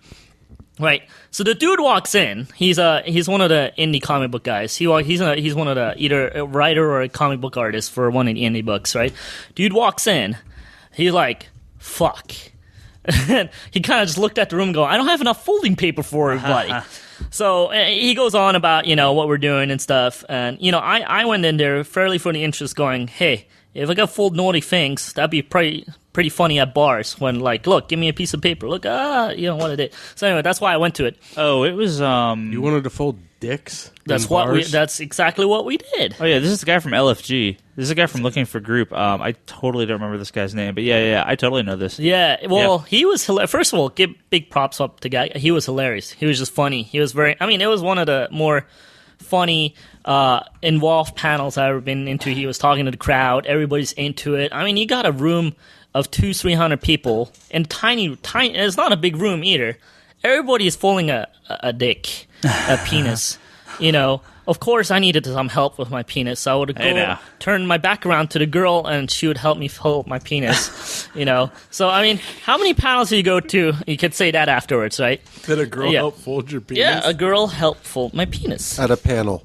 Right. So the dude walks in. He's one of the indie comic book guys. He's one of the either a writer or a comic book artist for one of the indie books, right? Dude walks in. He's like, fuck. And he kind of just looked at the room going, I don't have enough folding paper for everybody. So he goes on about, what we're doing and stuff. And, I went in there fairly for the interest going, hey, if I got fold naughty things, that'd be pretty funny at bars when, like, look, give me a piece of paper. Look, what it is. So anyway, that's why I went to it. Oh, it was, You wanted to fold dicks? That's exactly what we did. Oh, yeah, this is the guy from LFG. This is a guy from Looking for Group. I totally don't remember this guy's name, but yeah, I totally know this. Yeah, well, he was hilarious. First of all, give big props up to the guy. He was hilarious. He was just funny. He was it was one of the more funny, involved panels I've ever been into. He was talking to the crowd. Everybody's into it. I mean, you got a room of 200-300 people, and tiny. It's not a big room either. Everybody is folding a dick, a penis. Of course, I needed some help with my penis, so I would turn my back around to the girl, and she would help me fold my penis. So I mean, how many panels do you go to? You could say that afterwards, right? Did a girl help fold your penis? Yeah, a girl helped fold my penis at a panel.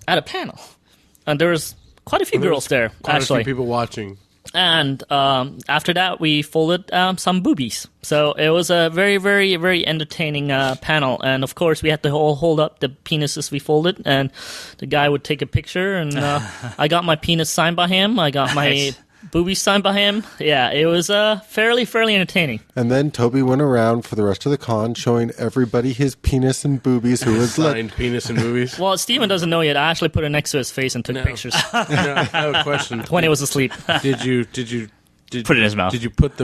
And there was quite a few girls there. Quite actually, a few people watching. And after that, we folded some boobies. So it was a very, very, very entertaining panel. And of course, we had to all hold up the penises we folded, and the guy would take a picture. And I got my penis signed by him. I got my boobies signed by him. Yeah, it was fairly entertaining. And then Toby went around for the rest of the con showing everybody his penis and boobies. Who was signed penis and boobies? Well, Steven doesn't know yet. I actually put it next to his face and took pictures. I have a question. When he was asleep. Did you put it in his mouth? Did you put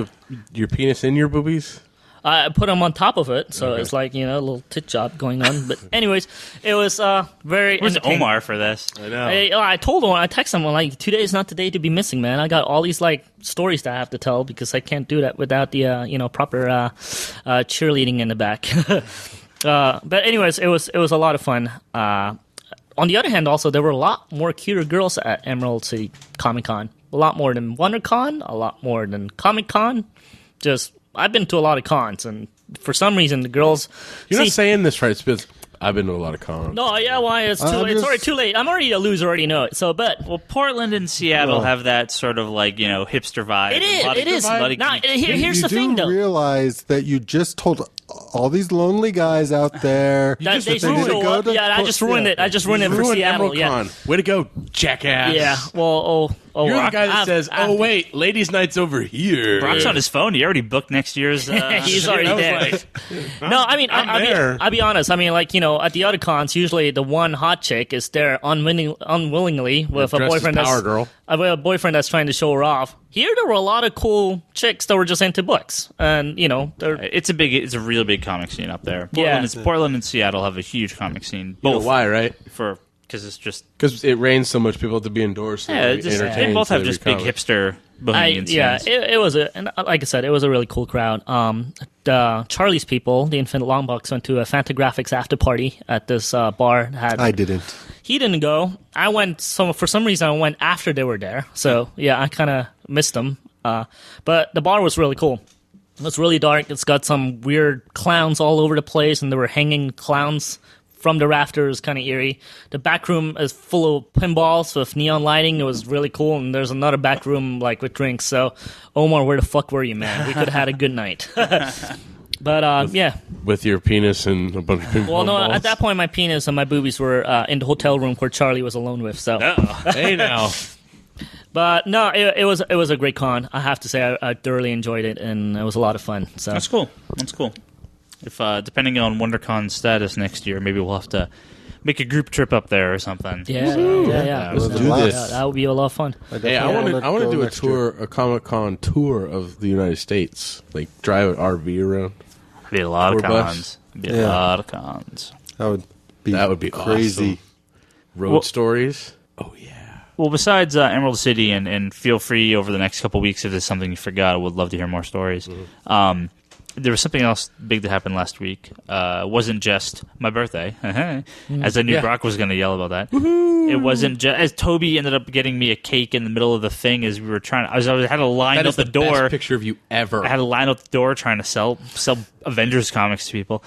your penis in your boobies? I put them on top of it, so it's like, a little tit job going on. But anyways, it was very Where's Omar for this? I know. I told him, I texted him, like, today is not the day to be missing, man. I got all these, like, stories that I have to tell because I can't do that without the, proper cheerleading in the back. But anyways, it was a lot of fun. On the other hand, also, there were a lot more cuter girls at Emerald City Comic Con. A lot more than WonderCon, a lot more than Comic Con. I've been to a lot of cons, and for some reason, the girls... You're not saying this right, because I've been to a lot of cons. No, yeah, why? It's too late. It's already too late. I'm already a loser, already know it. So, but... Well, Portland and Seattle have that sort of, like, hipster vibe. It is. Now, here's the thing, though. You do realize that you just told all these lonely guys out there... I just ruined it. I just ruined it for Seattle. Yeah. Way to go, jackass. Yeah, well, you're the guy that says, wait, ladies' night's over here. Brock's on his phone. He already booked next year's... He's already there. No, I mean, I'll be honest. I mean, like, at the other cons, usually the one hot chick is there unwillingly with a boyfriend a boyfriend that's trying to show her off. Here, there were a lot of cool chicks that were just into books, and it's a real big comic scene up there. Portland and Seattle have a huge comic scene. Both. You know why, right? Because it rains so much, people have to be indoors. So they both have just big hipster bohemian scenes. It was and like I said, it was a really cool crowd. Charlie's people, the Infinite Longbox, went to a Fantagraphics after party at this bar. I didn't. He didn't go. I went. So for some reason, I went after they were there. So yeah, I kind of missed them. But the bar was really cool. It's really dark. It's got some weird clowns all over the place, and there were hanging clowns from the rafters, kind of eerie. The back room is full of pinballs with neon lighting. It was really cool. And there's another back room like with drinks. So, Omar, where the fuck were you, man? We could have had a good night. But yeah, with your penis and a bunch of pinball Well, no, balls? At that point, my penis and my boobies were in the hotel room where Charlie was alone with. So, hey now. But no, it was a great con. I have to say, I thoroughly enjoyed it, and it was a lot of fun. So that's cool. If depending on WonderCon's status next year, maybe we'll have to make a group trip up there or something. Yeah. Let's do this. That would be a lot of fun. Hey, I want to do a tour, a Comic-Con tour of the United States. Like drive an RV around. It'd be a lot of cons. A lot of cons. That would be crazy. Awesome. Road stories. Oh yeah. Well, besides Emerald City, and feel free over the next couple weeks if there's something you forgot, I would love to hear more stories. Mm-hmm. there was something else big that happened last week. It wasn't just my birthday, as I knew Brock was going to yell about that. Woo-hoo! It wasn't just as Toby ended up getting me a cake in the middle of the thing as we were trying. I had to line that up is the door. Best picture of you ever. I had to line up the door trying to sell Avengers comics to people.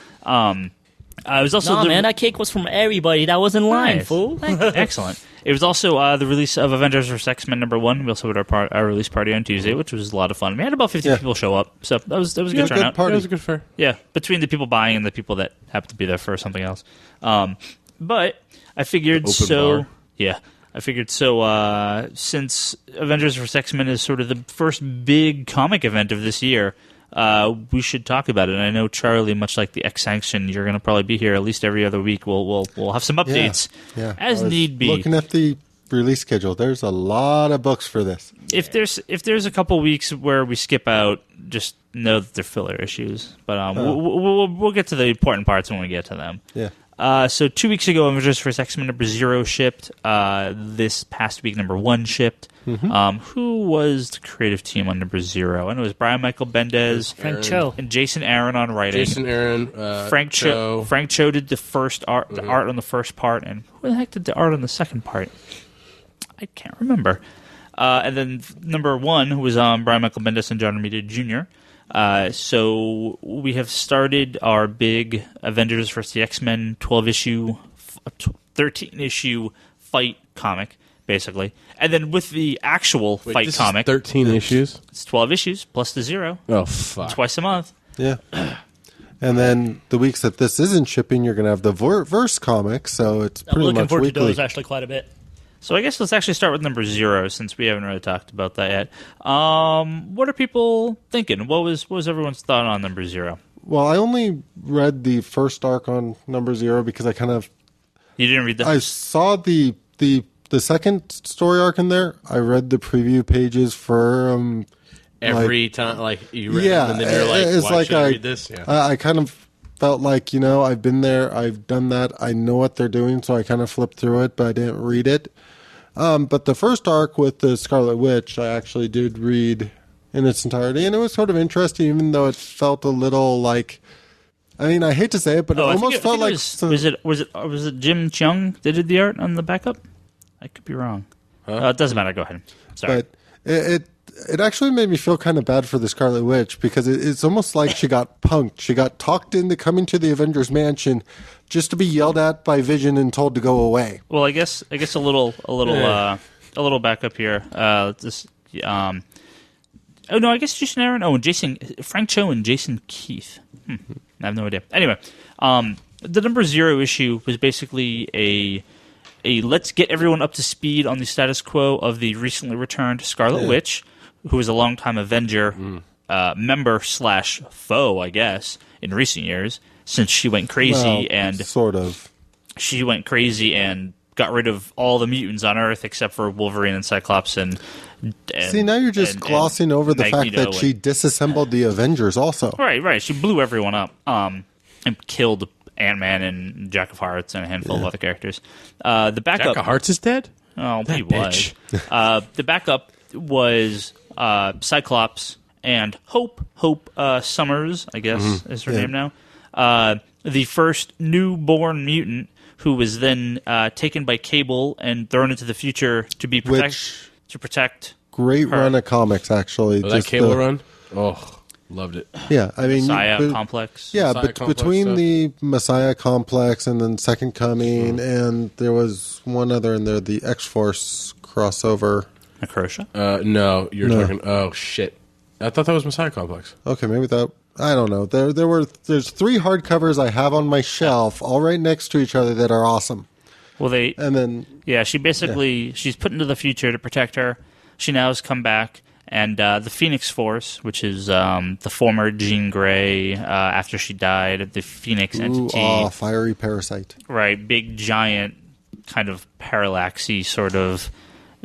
I was also man, that cake was from everybody that was in line, fool. Excellent. It was also the release of Avengers vs. X-Men #1. We also had our release party on Tuesday, which was a lot of fun. We had about 50 people show up, so that was a good turnout. That was a good fair. Yeah, between the people buying and the people that happened to be there for something else. But I figured bar. Yeah. I figured since Avengers vs. X-Men is sort of the first big comic event of this year, we should talk about it. And I know, Charlie, much like the X-Sanction, you're going to probably be here at least every other week. We'll have some updates as need be. Looking at the release schedule, there's a lot of books for this. If there's a couple weeks where we skip out, just know that they're filler issues. But we'll get to the important parts when we get to them. Yeah. So 2 weeks ago, Avengers vs. X-Men #0 shipped. This past week, #1 shipped. Mm-hmm. Who was the creative team on #0? I know it was Brian Michael Bendis, Frank Cho, and Jason Aaron on writing. Jason Aaron, Frank Cho. Frank Cho did the first art, the art on the first part, and who the heck did the art on the second part? I can't remember. And then #1 was Brian Michael Bendis and John Romita Jr. So we have started our big Avengers vs. the X-Men 13-issue fight comic, basically. And then with the actual fight comic... 13 issues? It's 12 issues, plus the 0. Oh, fuck. Twice a month. Yeah. And then the weeks that this isn't shipping, you're going to have the Verse comic, so it's pretty much weekly. I'm looking forward to those actually quite a bit. So I guess let's actually start with #0 since we haven't really talked about that yet. What are people thinking? What was everyone's thought on #0? Well, I only read the first arc on #0 because I kind of... You didn't read I saw the second story arc in there. I read the preview pages for... Every time, you read them and then you're like, it's why like should I read this? Yeah. I kind of felt like, I've been there, I've done that, I know what they're doing, so I kind of flipped through it, but I didn't read it. But the first arc with the Scarlet Witch, I actually did read in its entirety, and it was sort of interesting, even though it felt a little like... I mean, I hate to say it, but it almost felt like... Was it Jim Cheung that did the art on the backup? I could be wrong. Huh? It doesn't matter. Go ahead. Sorry. But it actually made me feel kind of bad for the Scarlet Witch because it's almost like she got punked. She got talked into coming to the Avengers Mansion just to be yelled at by Vision and told to go away. Well, I guess a little backup here. I guess Jason Aaron. And Frank Cho and Jason Keith. I have no idea. Anyway, the #0 issue was basically a let's get everyone up to speed on the status quo of the recently returned Scarlet Witch, who was a longtime Avenger member / foe, I guess, in recent years, since she went crazy She went crazy and got rid of all the mutants on Earth except for Wolverine and Cyclops and see, now you're just glossing over the fact that she disassembled the Avengers also. Right. She blew everyone up and killed Ant-Man and Jack of Hearts and a handful of other characters. The backup... Jack of Hearts is dead? Oh, he was. The backup was Cyclops and Hope Summers, I guess is her name now. The first newborn mutant who was then taken by Cable and thrown into the future to protect great her. Run of comics, actually. That Cable run? Oh, loved it. Yeah, I mean... Messiah Complex. Yeah, Messiah but Complex between stuff. the Messiah Complex and then Second Coming, and there was one other in there, the X-Force crossover. Necrosha? No, you're talking... Oh, shit. I thought that was Messiah Complex. Okay, maybe that... I don't know. There's 3 hardcovers I have on my shelf, all right next to each other, that are awesome. Well, she basically she's put into the future to protect her. She now has come back, and the Phoenix Force, which is the former Jean Grey after she died, the Phoenix entity, fiery parasite, right? Big giant kind of parallaxy sort of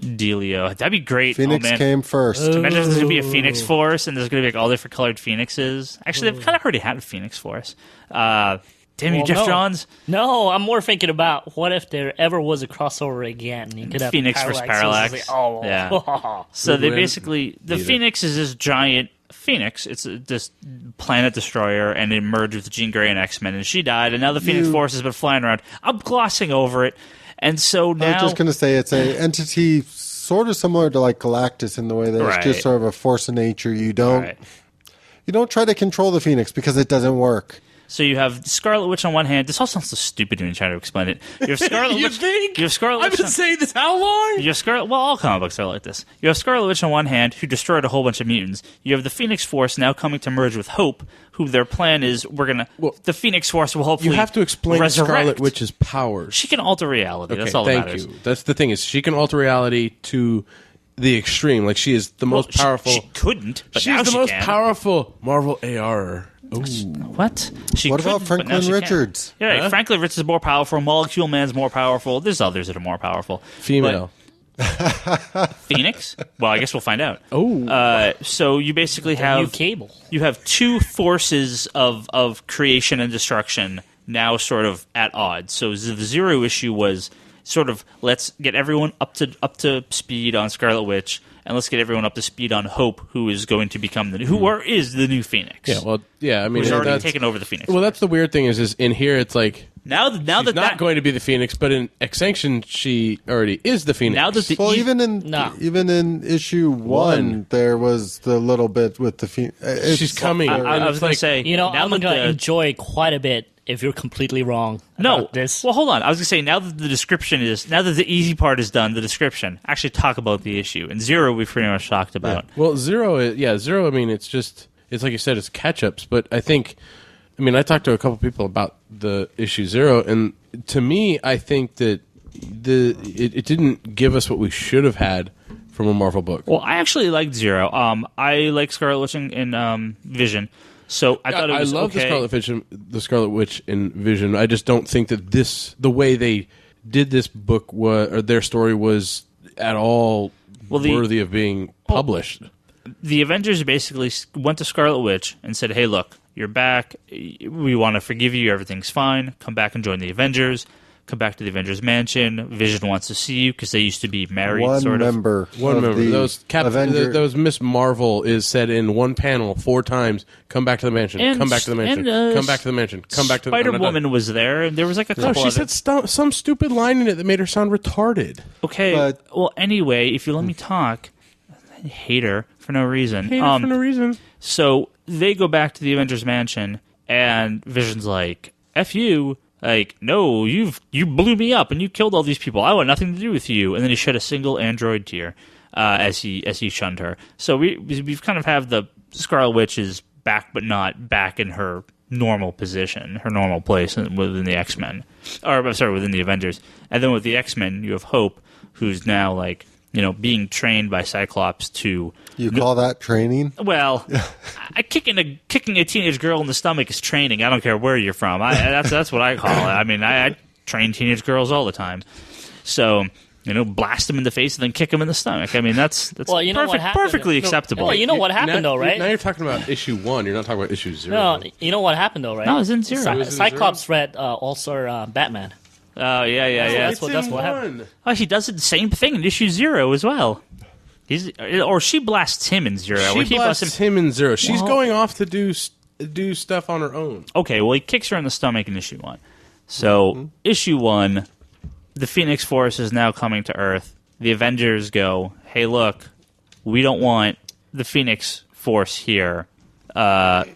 dealio. That'd be great. Phoenix came first. Imagine if there's gonna be a Phoenix Force, and there's gonna be all different colored phoenixes. Actually, they've kind of already had a Phoenix Force. Damn you, Jeff Johns. No, I'm more thinking about what if there ever was a crossover again. You could have Phoenix versus Parallax. Yeah. So they basically... The Phoenix is this giant Phoenix. It's this planet destroyer, and it merged with Jean Grey and X-Men, and she died, and now the Phoenix Force has been flying around. I'm glossing over it, and so now... I was just going to say it's an entity sort of similar to like Galactus in the way that it's just sort of a force of nature. You don't try to control the Phoenix because it doesn't work. So you have Scarlet Witch on one hand. This all sounds so stupid when you try to explain it. You have Scarlet You Witch. think? You have Scarlet I've Witch. been saying this how long? You have Scarlet. Well, all comic books are like this. You have Scarlet Witch on one hand, who destroyed a whole bunch of mutants. You have the Phoenix Force now coming to merge with Hope, who their plan is the Phoenix Force will hopefully You have to explain resurrect. Scarlet Witch's powers. She can alter reality. Okay, That's all that thank matters. you. That's the thing is she can alter reality to the extreme. Like she is the most powerful. She couldn't, but She's now the she most can. powerful Marvel AR. Ooh. What? She What about couldn't, but now Franklin she can. Richards? Yeah, right. Huh? Franklin Richards is more powerful. Molecule Man's more powerful. There's others that are more powerful. Female. Phoenix? Well, I guess we'll find out. Oh. So you basically New have Cable. you have two forces of creation and destruction now sort of at odds. So the Zero issue was sort of let's get everyone up to speed on Scarlet Witch, and let's get everyone up to speed on Hope, who is going to become is the new Phoenix. Yeah. Well. Yeah. I mean, who's already that's taken over the Phoenix. Well, that's the weird thing is in here it's like now she's that not going to be the Phoenix, but in Extinction she already is the Phoenix. now that the Well, E- even in issue one, there was the little bit with the Phoenix. she's coming. I was going to say Now now I'm that going to the- enjoy quite a bit if you're completely wrong about this. Well, hold on. I was going to say, now that the description is, now that the easy part is done, the description, actually talk about the issue. And Zero, we've pretty much talked about. Well, Zero. I mean, it's like you said, it's catch-ups. But I talked to a couple people about the issue Zero, and to me, I think that it didn't give us what we should have had from a Marvel book. Well, I actually liked Zero. I like Scarlet Witch in Vision. So I thought it was I love okay. the Scarlet Witch in Vision. I just don't think that the way they did this book or their story was at all worthy of being published. The Avengers basically went to Scarlet Witch and said, hey, look, you're back. We want to forgive you. Everything's fine. Come back and join the Avengers. Come back to the Avengers Mansion. Vision wants to see you because they used to be married. One sort of. member. Those Miss Marvel is said in one panel 4 times. Come back to the mansion. And- come back to the mansion. and, come back to the mansion. Come back to the Spider Woman was there, and there was like a No, couple. she other- said some stupid line in it that made her sound retarded. Okay. But- well, anyway, if you let me talk, I hate her for no reason. For no reason. So they go back to the Avengers Mansion, and Vision's like, "F you." Like, no, you blew me up and you killed all these people. I want nothing to do with you. And then he shed a single android tear as he shunned her. So we've kind of have the Scarlet Witch is back, but not back in her normal position, her normal place within the X-Men, within the Avengers. And then with the X-Men, you have Hope, who's now like being trained by Cyclops to. You call that training? Well, kicking a teenage girl in the stomach is training. I don't care where you're from. That's what I call it. I mean, I train teenage girls all the time. So, blast them in the face and then kick them in the stomach. I mean, that's Well, you know what happened? perfectly acceptable. Well, you know what happened though, right? Now you're talking about issue 1. You're not talking about issue 0. No, you know what happened though, right? No, it was in Zero. Cy- It was in Cyclops read also Batman. Oh, yeah. That's what happened. Oh, he does the same thing in issue 0 as well. She blasts him in Zero. She or he blasts him in 0. She's Well- going off to do stuff on her own. Okay, well, he kicks her in the stomach in issue 1. So, issue 1, the Phoenix Force is now coming to Earth. The Avengers go, hey, look, we don't want the Phoenix Force here.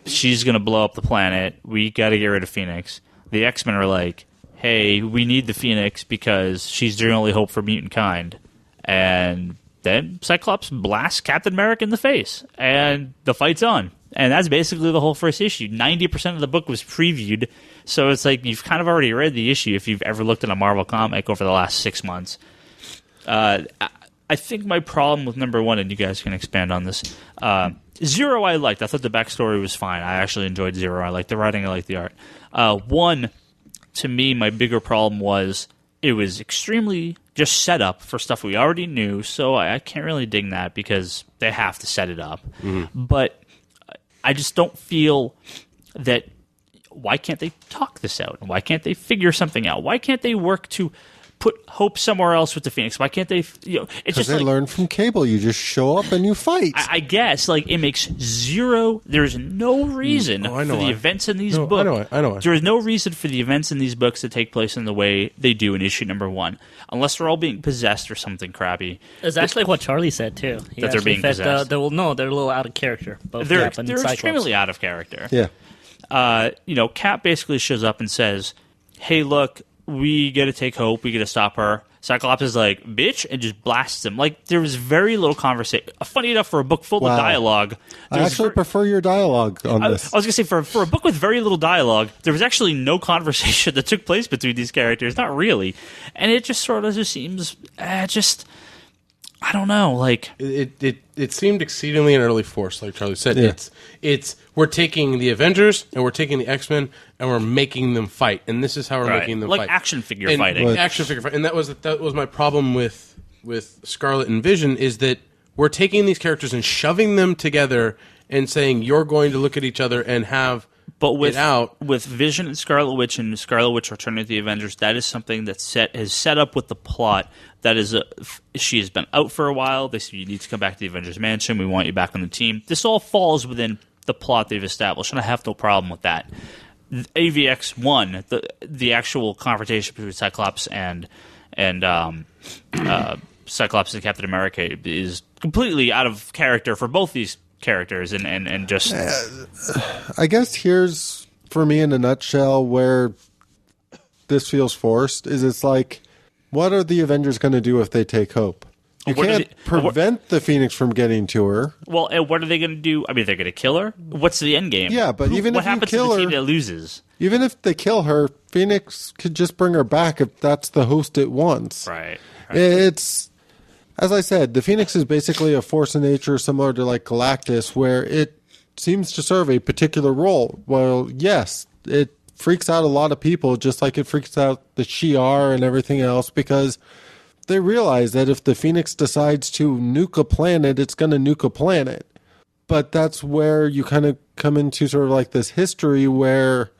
She's going to blow up the planet. We got to get rid of Phoenix. The X-Men are like, hey, we need the Phoenix because she's the only hope for mutant kind. And then Cyclops blasts Captain America in the face, and the fight's on. And that's basically the whole first issue. 90% of the book was previewed, so it's like you've kind of already read the issue if you've ever looked at a Marvel comic over the last 6 months. I think my problem with number 1, and you guys can expand on this, Zero I liked. I thought the backstory was fine. I actually enjoyed Zero. I liked the writing. I liked the art. 1, to me, my bigger problem was it was extremely just set up for stuff we already knew, so I can't really dig that because they have to set it up. But I just don't feel that. Why can't they talk this out? Why can't they figure something out? Why can't they work to put hope somewhere else with the Phoenix? Why can't they? It's Because just they like, learned from Cable. You just show up and you fight. I guess like it makes zero. There's no reason for the events in these books. I know. There is no reason for the events in these books to take place in the way they do in issue number 1, unless they're all being possessed or something crappy. It's actually what Charlie said too. That they're being possessed. They're a little out of character. Both They're Cap and Cyclops. extremely out of character. Yeah. Cap basically shows up and says, "Hey, look, we got to take Hope. We got to stop her." Cyclops is like, "Bitch," and just blasts him. Like, there was very little conversation. Funny enough, for a book full of dialogue, I actually prefer your dialogue on this. I was going to say, for a book with very little dialogue, there was actually no conversation that took place between these characters. Not really. And it just sort of just seems, I don't know, like... It seemed exceedingly and utterly forced, like Charlie said. Yeah. It's we're taking the Avengers and we're taking the X-Men and we're making them fight, and this is how we're making them fight. Like action figure fighting. Action figure fighting. And that was my problem with Scarlet and Vision, is that we're taking these characters and shoving them together and saying, you're going to look at each other and have with Vision and Scarlet Witch returning to the Avengers, that is something that's is set up with the plot. That is, she has been out for a while. They say, you need to come back to the Avengers Mansion. We want you back on the team. This all falls within the plot they've established, and I have no problem with that. AVX 1, the actual confrontation between Cyclops and Cyclops and Captain America is completely out of character for both these characters, and just... I guess here's, for me in a nutshell, where this feels forced, is it's like, what are the Avengers going to do if they take Hope? You can't prevent the Phoenix from getting to her. Well, and what are they going to do? I mean, they're going to kill her? What's the end game? Yeah, but even if you kill her... What happens to the team that loses? Even if they kill her, Phoenix could just bring her back if that's the host it wants. Right. It's... As I said, the Phoenix is basically a force of nature similar to like Galactus, where it seems to serve a particular role. Well, yes, it freaks out a lot of people, just like it freaks out the Shi'ar and everything else, because they realize that if the Phoenix decides to nuke a planet, it's going to nuke a planet. But that's where you kind of come into sort of like this history where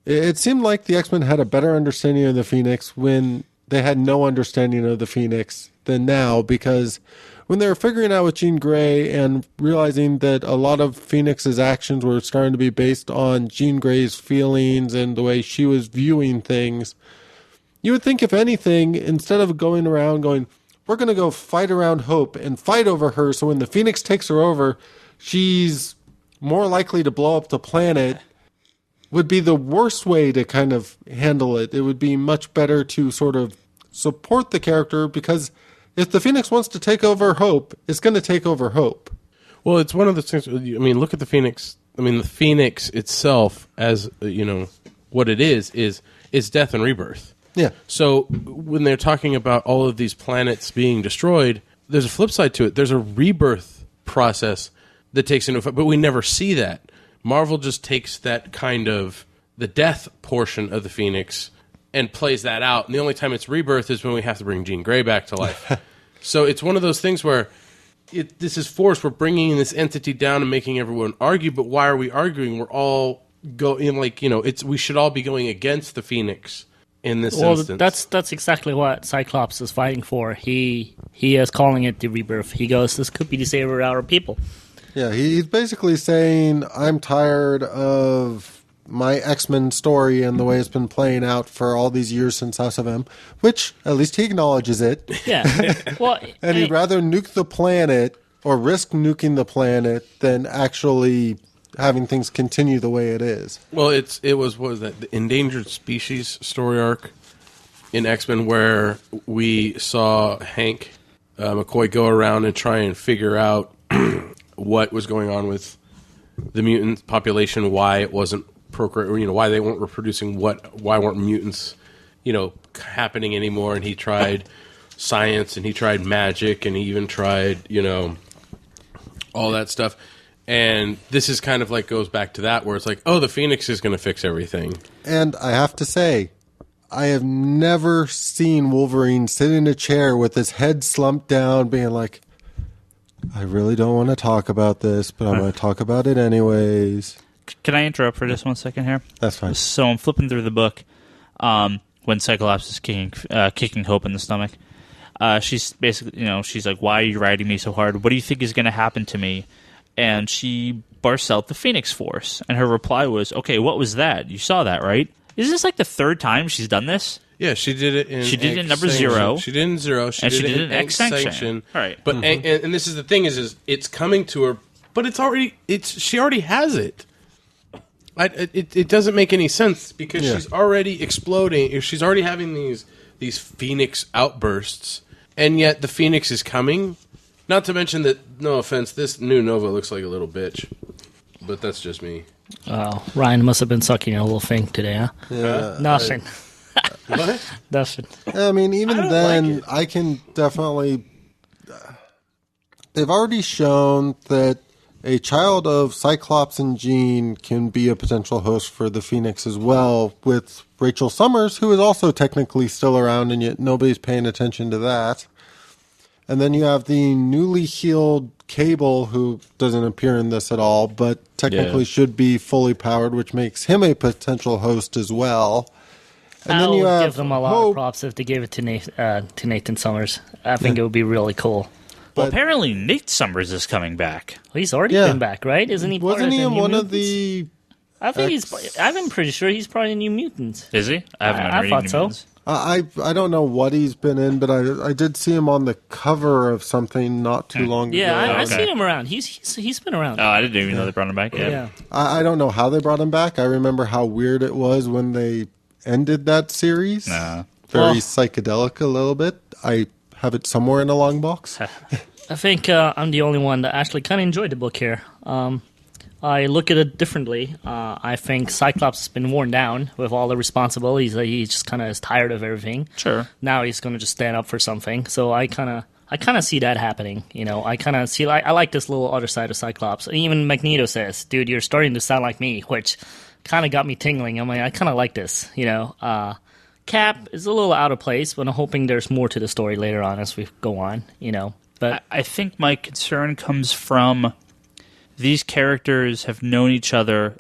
it seemed like the X-Men had a better understanding of the Phoenix when they had no understanding of the Phoenix than now, because when they were figuring out with Jean Grey and realizing that a lot of Phoenix's actions were starting to be based on Jean Grey's feelings and the way she was viewing things, you would think, if anything, instead of going around going, we're going to go fight around Hope and fight over her, so when the Phoenix takes her over, she's more likely to blow up the planet, would be the worst way to kind of handle it. It would be much better to sort of support the character, because if the Phoenix wants to take over Hope, it's going to take over Hope. Well, it's one of those things. I mean, look at the Phoenix. I mean, the Phoenix itself, as what it is death and rebirth. Yeah. So when they're talking about all of these planets being destroyed, there's a flip side to it. There's a rebirth process that takes into effect, but we never see that. Marvel just takes that kind of the death portion of the Phoenix and plays that out. And the only time it's rebirth is when we have to bring Jean Grey back to life. So it's one of those things where this is forced. We're bringing this entity down and making everyone argue, but why are we arguing? We're all we should all be going against the Phoenix in this instance. That's exactly what Cyclops is fighting for. He is calling it the rebirth. He goes, this could be to save our people. Yeah, he's basically saying, I'm tired of my X-Men story and the way it's been playing out for all these years since House of M, which at least he acknowledges it. Yeah. Well, and he'd rather nuke the planet or risk nuking the planet than actually having things continue the way it is. Well, what was that, the Endangered Species story arc in X-Men, where we saw Hank McCoy go around and try and figure out what was going on with the mutant population, why it wasn't why they weren't reproducing, why weren't mutants, happening anymore. And he tried science, and he tried magic, and he even tried, all that stuff. And this is kind of like goes back to that, where it's like, oh, the Phoenix is going to fix everything. And I have to say, I have never seen Wolverine sit in a chair with his head slumped down, being like, I really don't want to talk about this, but I'm going to talk about it anyways. Can I interrupt for just 1 second here? That's fine. So I'm flipping through the book. What when Cyclops is kicking Hope in the stomach. She's basically, she's like, "Why are you riding me so hard? What do you think is going to happen to me?" And she bursts out the Phoenix Force, and her reply was, "Okay, what was that? You saw that, right?" Is this like the third time she's done this? Yeah, she did it in. She did it in number Sanction. 0. She did it in 0. She did it in X Sanction. All right, but and this is the thing is it's coming to her, but she already has it. It doesn't make any sense because she's already exploding. She's already having these Phoenix outbursts, and yet the Phoenix is coming. Not to mention that, no offense, this new Nova looks like a little bitch, but that's just me. Oh, Ryan must have been sucking a little thing today, huh? Yeah, Nothing. What? Nothing. I mean, even then, like I can definitely. They've already shown that a child of Cyclops and Jean can be a potential host for the Phoenix as well, with Rachel Summers, who is also technically still around, and yet nobody's paying attention to that. And then you have the newly healed Cable, who doesn't appear in this at all, but technically should be fully powered, which makes him a potential host as well. And then you I would have give them a lot of props if they gave it to Nathan Summers. I think it would be really cool. Well, apparently Nate Summers is coming back. Well, he's already been back, right? Isn't he? Wasn't he in one Mutants? of the? I think I'm pretty sure he's part of the New Mutants. Is he? I haven't I read thought New so. Mutants. I don't know what he's been in, but I did see him on the cover of something not too long ago. Yeah, I've Okay. seen him around. He's been around. Oh, I didn't even know they brought him back. Yeah. I don't know how they brought him back. I remember how weird it was when they ended that series. Nah. Very psychedelic a little bit. I have it somewhere in a long box. I think I'm the only one that actually kind of enjoyed the book here. I look at it differently. I think Cyclops has been worn down with all the responsibilities. He just kind of is tired of everything. Sure. Now he's going to just stand up for something. So I kind of see that happening. I kind of see. I like this little other side of Cyclops. And even Magneto says, "Dude, you're starting to sound like me," which kind of got me tingling. I'm like, I kind of like this. Cap is a little out of place, but I'm hoping there's more to the story later on as we go on. But I think my concern comes from these characters have known each other,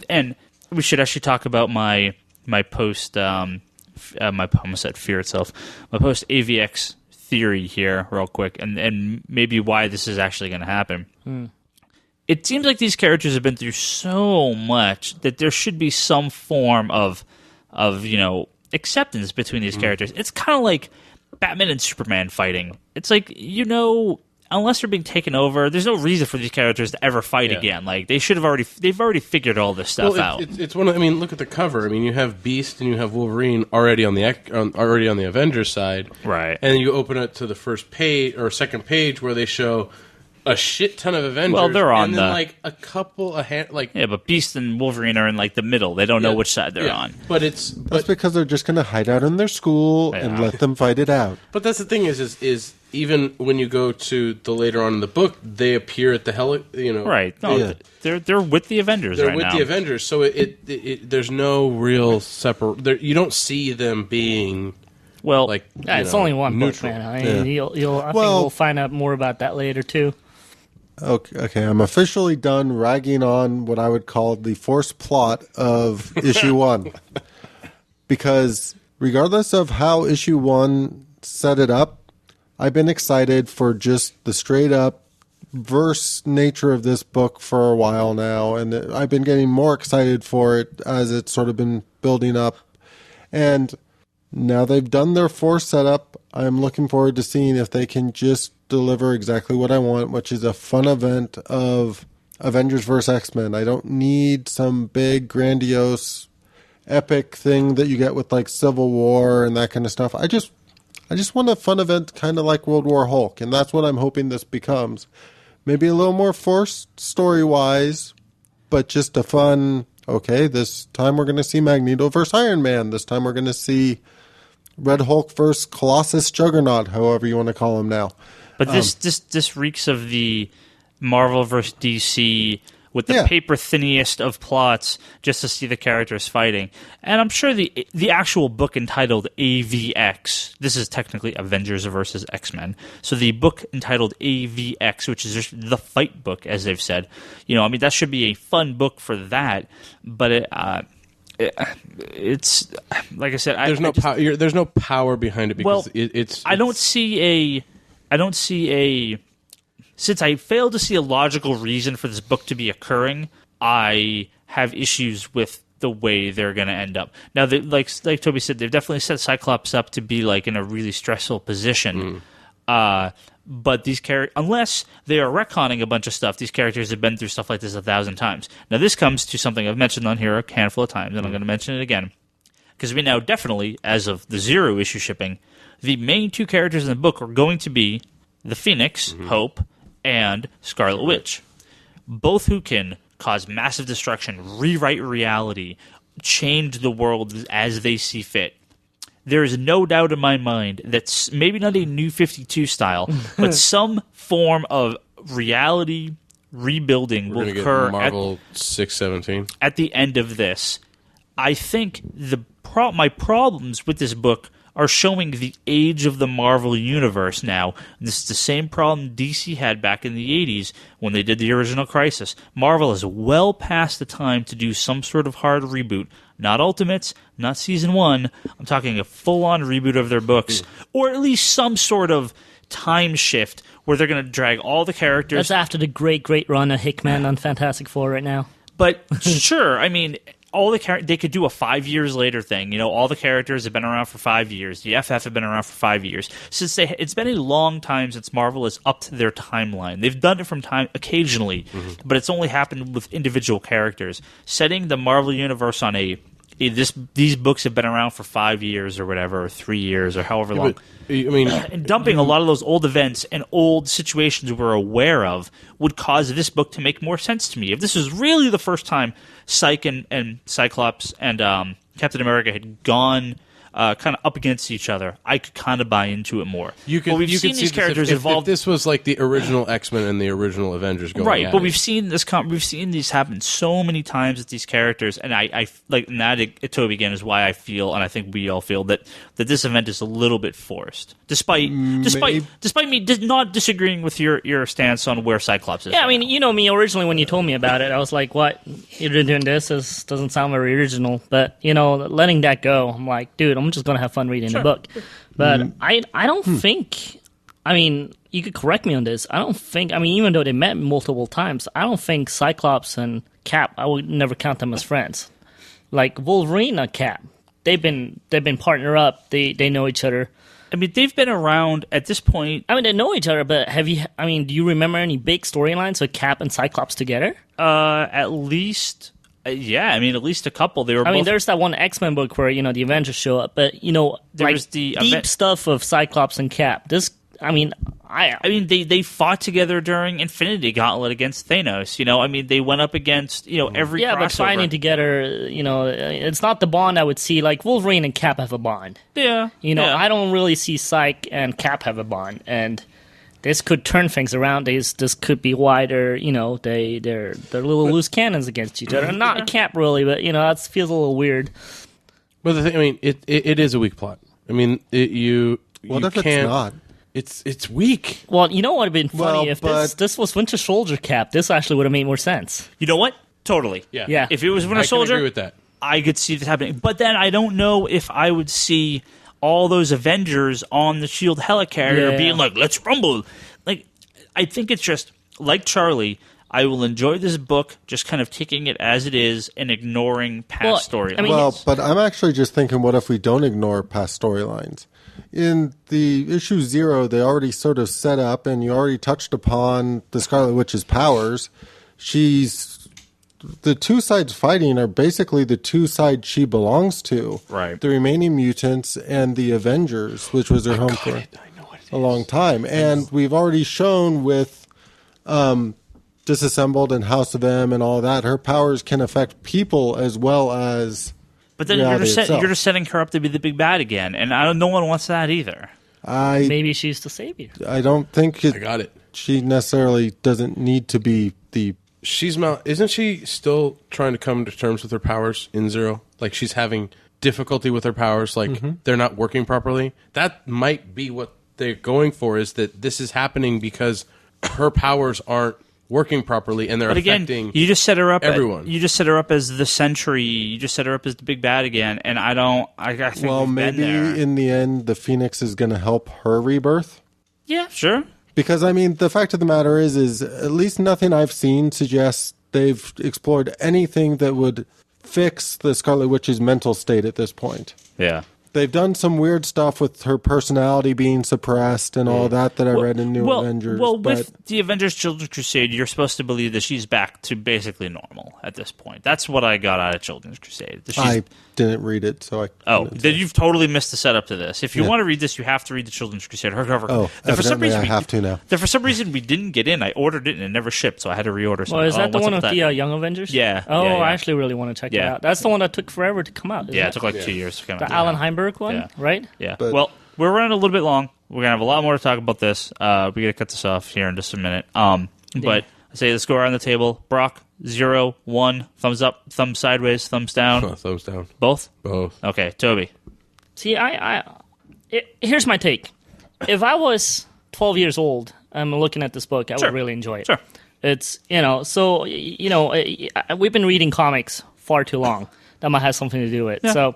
and we should actually talk about my post. My almost said Fear Itself. My post AVX theory here, real quick, and maybe why this is actually going to happen. It seems like these characters have been through so much that there should be some form of acceptance between these characters. It's kind of like Batman and Superman fighting. It's like, unless they're being taken over, there's no reason for these characters to ever fight again. Like, they've already figured all this stuff out. It's one of, look at the cover. You have Beast and you have Wolverine already on the Avengers side. Right. And then you open it to the first page or second page where they show a shit ton of Avengers. Well, they're on and then but Beast and Wolverine are in the middle. They don't know which side they're on. But That's because they're just going to hide out in their school and let them fight it out. But that's the thing is even when you go to the later on in the book, they appear at the Right. No, they're with the Avengers They're right with now. the Avengers, so it there's no real you don't see them being it's only one neutral. book, man. I think we'll find out more about that later too. Okay, I'm officially done ragging on what I would call the forced plot of issue 1. Because regardless of how issue 1 set it up, I've been excited for just the straight up verse nature of this book for a while now, and I've been getting more excited for it as it's sort of been building up. And now they've done their force setup. I'm looking forward to seeing if they can just deliver exactly what I want, which is a fun event of Avengers vs. X-Men. I don't need some big, grandiose, epic thing that you get with Civil War and that kind of stuff. I just want a fun event kind of like World War Hulk, and that's what I'm hoping this becomes. Maybe a little more forced story-wise, but just a fun, okay, this time we're going to see Magneto versus Iron Man. This time we're going to see Red Hulk versus Colossus Juggernaut, however you want to call him now. But this reeks of the Marvel versus DC with the paper thinniest of plots just to see the characters fighting. And I'm sure the actual book entitled AVX, this is technically Avengers versus X-Men. So the book entitled AVX, which is just the fight book, as they've said, that should be a fun book for that. But it's like I said. There's no power behind it because it's. I don't see a. Since I fail to see a logical reason for this book to be occurring, I have issues with the way they're going to end up. Now, like Toby said, they've definitely set Cyclops up to be like in a really stressful position. But these unless they are retconning a bunch of stuff, these characters have been through stuff like this 1,000 times. Now, this comes to something I've mentioned on here a handful of times, and I'm going to mention it again. Because we now definitely, as of the Zero issue shipping, the main two characters in the book are going to be the Phoenix, Hope, and Scarlet Witch. Both who can cause massive destruction, rewrite reality, change the world as they see fit. There is no doubt in my mind that maybe not a New 52 style, but some form of reality rebuilding will occur Marvel 617 at the end of this. I think my problems with this book are showing the age of the Marvel Universe now. This is the same problem DC had back in the 80s when they did the original Crisis. Marvel is well past the time to do some sort of hard reboot. Not Ultimates, not Season 1. I'm talking a full-on reboot of their books, or at least some sort of time shift where they're going to drag all the characters. That's after the great run of Hickman on Fantastic Four right now. But sure, I mean, they could do a 5 years later thing. You know, all the characters have been around for 5 years. The FF have been around for 5 years. It's been a long time since Marvel has upped their timeline. They've done it from time occasionally, but it's only happened with individual characters. Setting the Marvel Universe on these books have been around for 5 years or whatever, or 3 years or however long. But, I mean, and dumping a lot of those old events and old situations we're aware of would cause this book to make more sense to me. If this was really the first time Psyche and Cyclops and Captain America had gone kind of up against each other, I could kind of buy into it more. We've seen these characters evolve. If this was like the original X-Men and the original Avengers going right, at but it. we've seen these happen so many times with these characters, and I like, and that Toby again is why I feel, and I think we all feel that this event is a little bit forced, despite me not disagreeing with your stance on where Cyclops is. Yeah, I mean, you know me, originally when you told me about it, I was like, what? You're doing this? This doesn't sound very original. But, you know, letting that go, I'm like, dude, I'm just going to have fun reading the book. But I don't think, I mean, you could correct me on this. I don't think, I mean, even though they met multiple times, I don't think Cyclops and Cap, I would never count them as friends. Like Wolverine and Cap, they've been partner up. They know each other. I mean, they've been around at this point. I mean, they know each other, but do you remember any big storylines with Cap and Cyclops together? At least, yeah. I mean, at least a couple. There's that one X-Men book where, you know, the Avengers show up, but, you know, there's like the deep stuff of Cyclops and Cap. They fought together during Infinity Gauntlet against Thanos. You know, I mean, they went up against, you know, every crossover. But fighting together, you know, it's not the bond I would see. Like Wolverine and Cap have a bond. Yeah, you know, I don't really see Psyche and Cap have a bond, and this could turn things around. This could be why they're little loose cannons against each other. Not Cap really, but you know, that feels a little weird. But the thing, I mean, it is a weak plot. I mean, It's not? It's weak. Well, you know what would have been funny if this was Winter Soldier Cap. This actually would have made more sense. You know what? Totally. Yeah. If it was Winter Soldier, I agree with that. I could see this happening. But then I don't know if I would see all those Avengers on the SHIELD helicarrier being like, let's rumble. Like, I think it's just, like Charlie, I will enjoy this book just kind of taking it as it is and ignoring past storylines. But I'm actually just thinking, what if we don't ignore past storylines? In the issue 0, they already sort of set up, and you already touched upon the Scarlet Witch's powers. The two sides fighting are basically the two sides she belongs to. Right. The remaining mutants and the Avengers, which was her home for a long time. And we've already shown with Disassembled and House of M and all that, her powers can affect people as well as... But then you're just setting her up to be the big bad again, and no one wants that either. Maybe she's the savior. I don't think I got it. She necessarily doesn't need to be the... Isn't she still trying to come to terms with her powers in Zero? Like, she's having difficulty with her powers, like they're not working properly? That might be what they're going for, is that this is happening because her powers aren't working properly, and they're But again, affecting you just set her up. everyone. You just set her up as the Sentry. You just set her up as the big bad again, and I don't. I think Well, we've been maybe there. in the end, the Phoenix is going to help her rebirth. Yeah, sure. Because, I mean, the fact of the matter is at least nothing I've seen suggests they've explored anything that would fix the Scarlet Witch's mental state at this point. Yeah. They've done some weird stuff with her personality being suppressed and all that I read in New Avengers. Well, but with the Avengers Children's Crusade, you're supposed to believe that she's back to basically normal at this point. That's what I got out of Children's Crusade. That she's- I didn't read it, so I... then you've totally missed the setup to this. If you want to read this, you have to read the Children's Crusade hardcover. Oh, evidently I have to now. For some reason, we didn't get in. I ordered it and it never shipped, so I had to reorder something. Well, is that the what's one up with with the Young Avengers? Yeah. Oh, yeah, yeah. I actually really want to check it Yeah. out. That's the one that took forever to come out. Yeah, it took like 2 years to come out. The Alan Heinberg one, Yeah. right? Yeah. But- Well, we're running a little bit long. We're gonna have a lot more to talk about this. We gotta cut this off here in just a minute. But I say let's go around the table. Brock, 0, 1, thumbs up, thumbs sideways, thumbs down. Thumbs down. Both? Both. Okay, Toby. See, here's my take. If I was 12 years old, I'm looking at this book, I Sure. would really enjoy it. Sure. It's, we've been reading comics far too long. That might have something to do with it. Yeah. So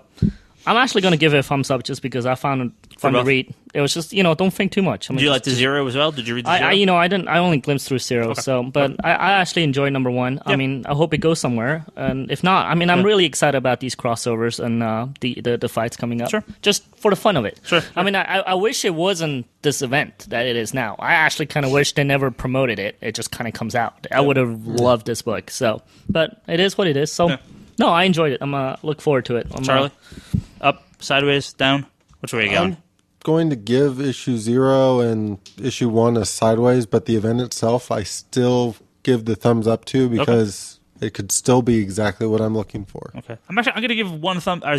I'm actually going to give it a thumbs up just because I found it fun to both? read. It was just, don't think too much. I mean, Did you just- like the 0 as well? Did you read the 0? I only glimpsed through 0, but I actually enjoyed number 1. I mean, I hope it goes somewhere, and if not, I mean, I'm really excited about these crossovers and the fights coming up. Sure. Just for the fun of it. Sure. I mean, I wish it wasn't this event that it is now. I actually kind of wish they never promoted it. It just kind of comes out. I would have loved this book. So, but it is what it is. So, no, I enjoyed it. I'm look forward to it. Charlie? Up, sideways, down? Which way are you going? I'm going to give issue 0 and issue 1 a sideways, but the event itself, I still give the thumbs up to because it could still be exactly what I'm looking for. Okay. I'm going to give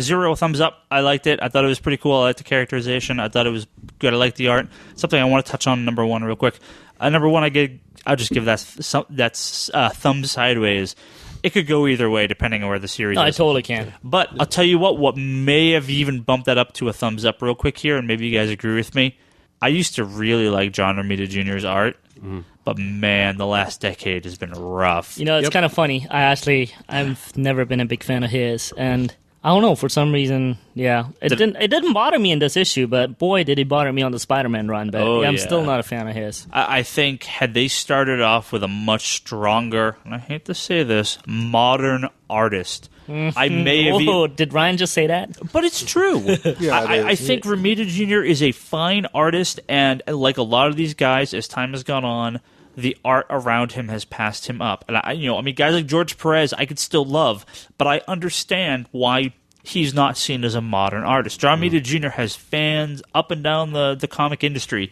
0 thumbs up. I liked it. I thought it was pretty cool. I liked the characterization. I thought it was good. I liked the art. Something I want to touch on number 1 real quick. Number 1, I'll just give that's thumbs sideways. It could go either way depending on where the series is. I totally can. But I'll tell you what may have even bumped that up to a thumbs up real quick here, and maybe you guys agree with me. I used to really like John Romita Jr.'s art, but man, the last decade has been rough. It's kind of funny. I've never been a big fan of his, and I don't know, for some reason, it didn't bother me in this issue, but boy, did it bother me on the Spider-Man run. But I'm still not a fan of his. I think had they started off with a much stronger, and I hate to say this, modern artist, I may have. Oh, did Ryan just say that? But it's true. I think Romita Jr. is a fine artist, and like a lot of these guys, as time has gone on, the art around him has passed him up. And I mean, guys like George Perez, I could still love, but I understand why he's not seen as a modern artist. John Romita Jr. has fans up and down the comic industry,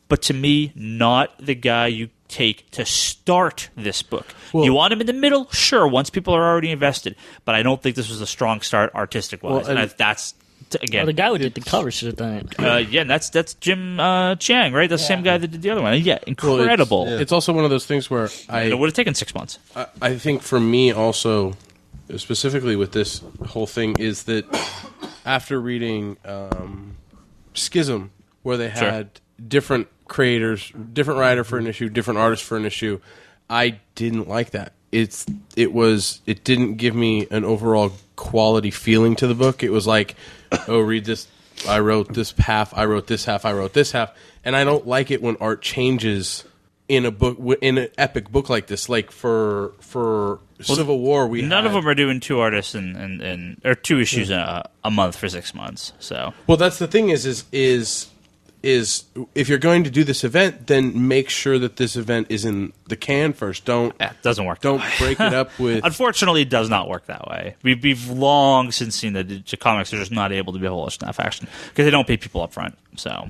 but to me, not the guy you take to start this book. You want him in the middle? Sure, once people are already invested, but I don't think this was a strong start artistic-wise. And that's... Again, the guy who did the cover should have done it. and that's Jim Chiang, right? That's the same guy that did the other one. Yeah, incredible. It's also one of those things where it would have taken 6 months. I think for me also, specifically with this whole thing, is that after reading Schism, where they had different creators, different writer for an issue, different artist for an issue, I didn't like that. It didn't give me an overall quality feeling to the book. It was like, oh, read this. I wrote this half. I wrote this half. I wrote this half. And I don't like it when art changes in a book, in an epic book like this. Like for Civil War, none of them are doing 2 artists or 2 issues a month for 6 months. So well, that's the thing is if you're going to do this event, then make sure that this event is in the can first. It doesn't work. Don't break it up with. Unfortunately, it does not work that way. We've long since seen that the comics are just not able to be bullish in that fashion because they don't pay people up front. So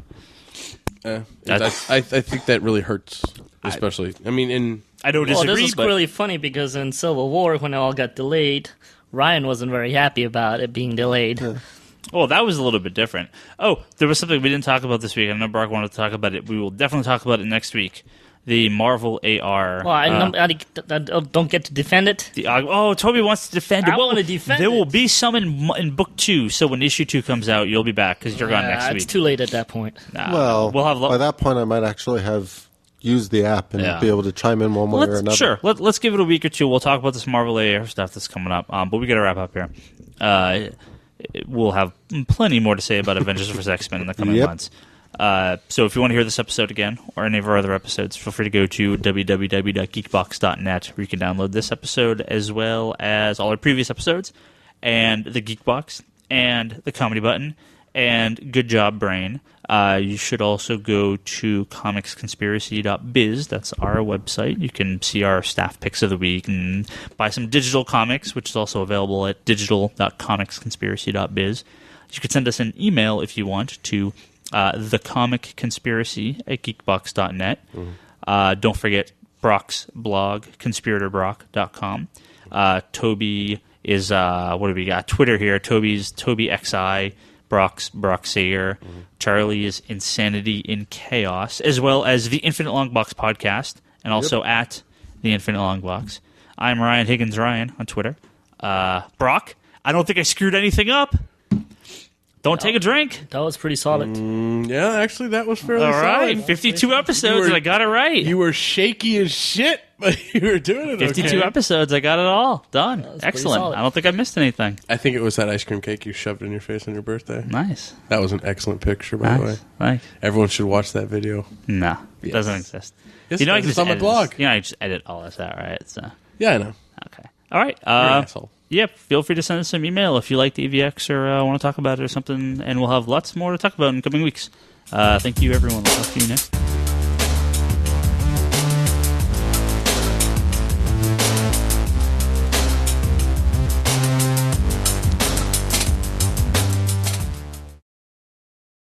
I think that really hurts, especially. I mean, I don't disagree. This is really funny because in Civil War, when it all got delayed, Ryan wasn't very happy about it being delayed. Oh, that was a little bit different. Oh, there was something we didn't talk about this week. I know Brock wanted to talk about it. We will definitely talk about it next week. The Marvel AR. Well, I don't get to defend it. Toby wants to defend it. I want to defend There it. will be some in book 2, so when issue 2 comes out, you'll be back because you're gone next week. It's too late at that point. We'll have by that point, I might actually have use the app and be able to chime in one way or another. Sure. Let's give it a week or two. We'll talk about this Marvel AR stuff that's coming up. But we got to wrap up here. We'll have plenty more to say about Avengers vs. X-Men in the coming months. So if you want to hear this episode again or any of our other episodes, feel free to go to www.geekbox.net where you can download this episode as well as all our previous episodes and the Geekbox and the Comedy Button and Good Job Brain. You should also go to comicsconspiracy.biz. That's our website. You can see our staff picks of the week and buy some digital comics, which is also available at digital.comicsconspiracy.biz. You could send us an email if you want to thecomicconspiracy@geekbox.net. Don't forget Brock's blog, conspiratorbrock.com. Toby is, what do we got? Twitter here. Toby's TobyXI. Brock Sager. Charlie is Insanity in Chaos, as well as the Infinite Longbox podcast, and also at the Infinite Longbox. I'm Ryan Higgins Ryan on Twitter. Brock, I don't think I screwed anything up. Don't take a drink. That was pretty solid. Yeah, actually, that was fairly All right, solid. 52 episodes, and I got it right. You were shaky as shit, but you were doing it 52 episodes, I got it all. Done. Excellent. I don't think I missed anything. I think it was that ice cream cake you shoved in your face on your birthday. Nice. That was an excellent picture, by the way. Thanks. Everyone should watch that video. Nah, it doesn't exist. Yes, you know, I can it's on my blog. You know, I just edit all this out, right? So. Yeah, I know. Okay. All right. You're an asshole. Yeah, feel free to send us some email if you like the EVX or want to talk about it or something, and we'll have lots more to talk about in coming weeks. Thank you, everyone. We'll talk to you next time.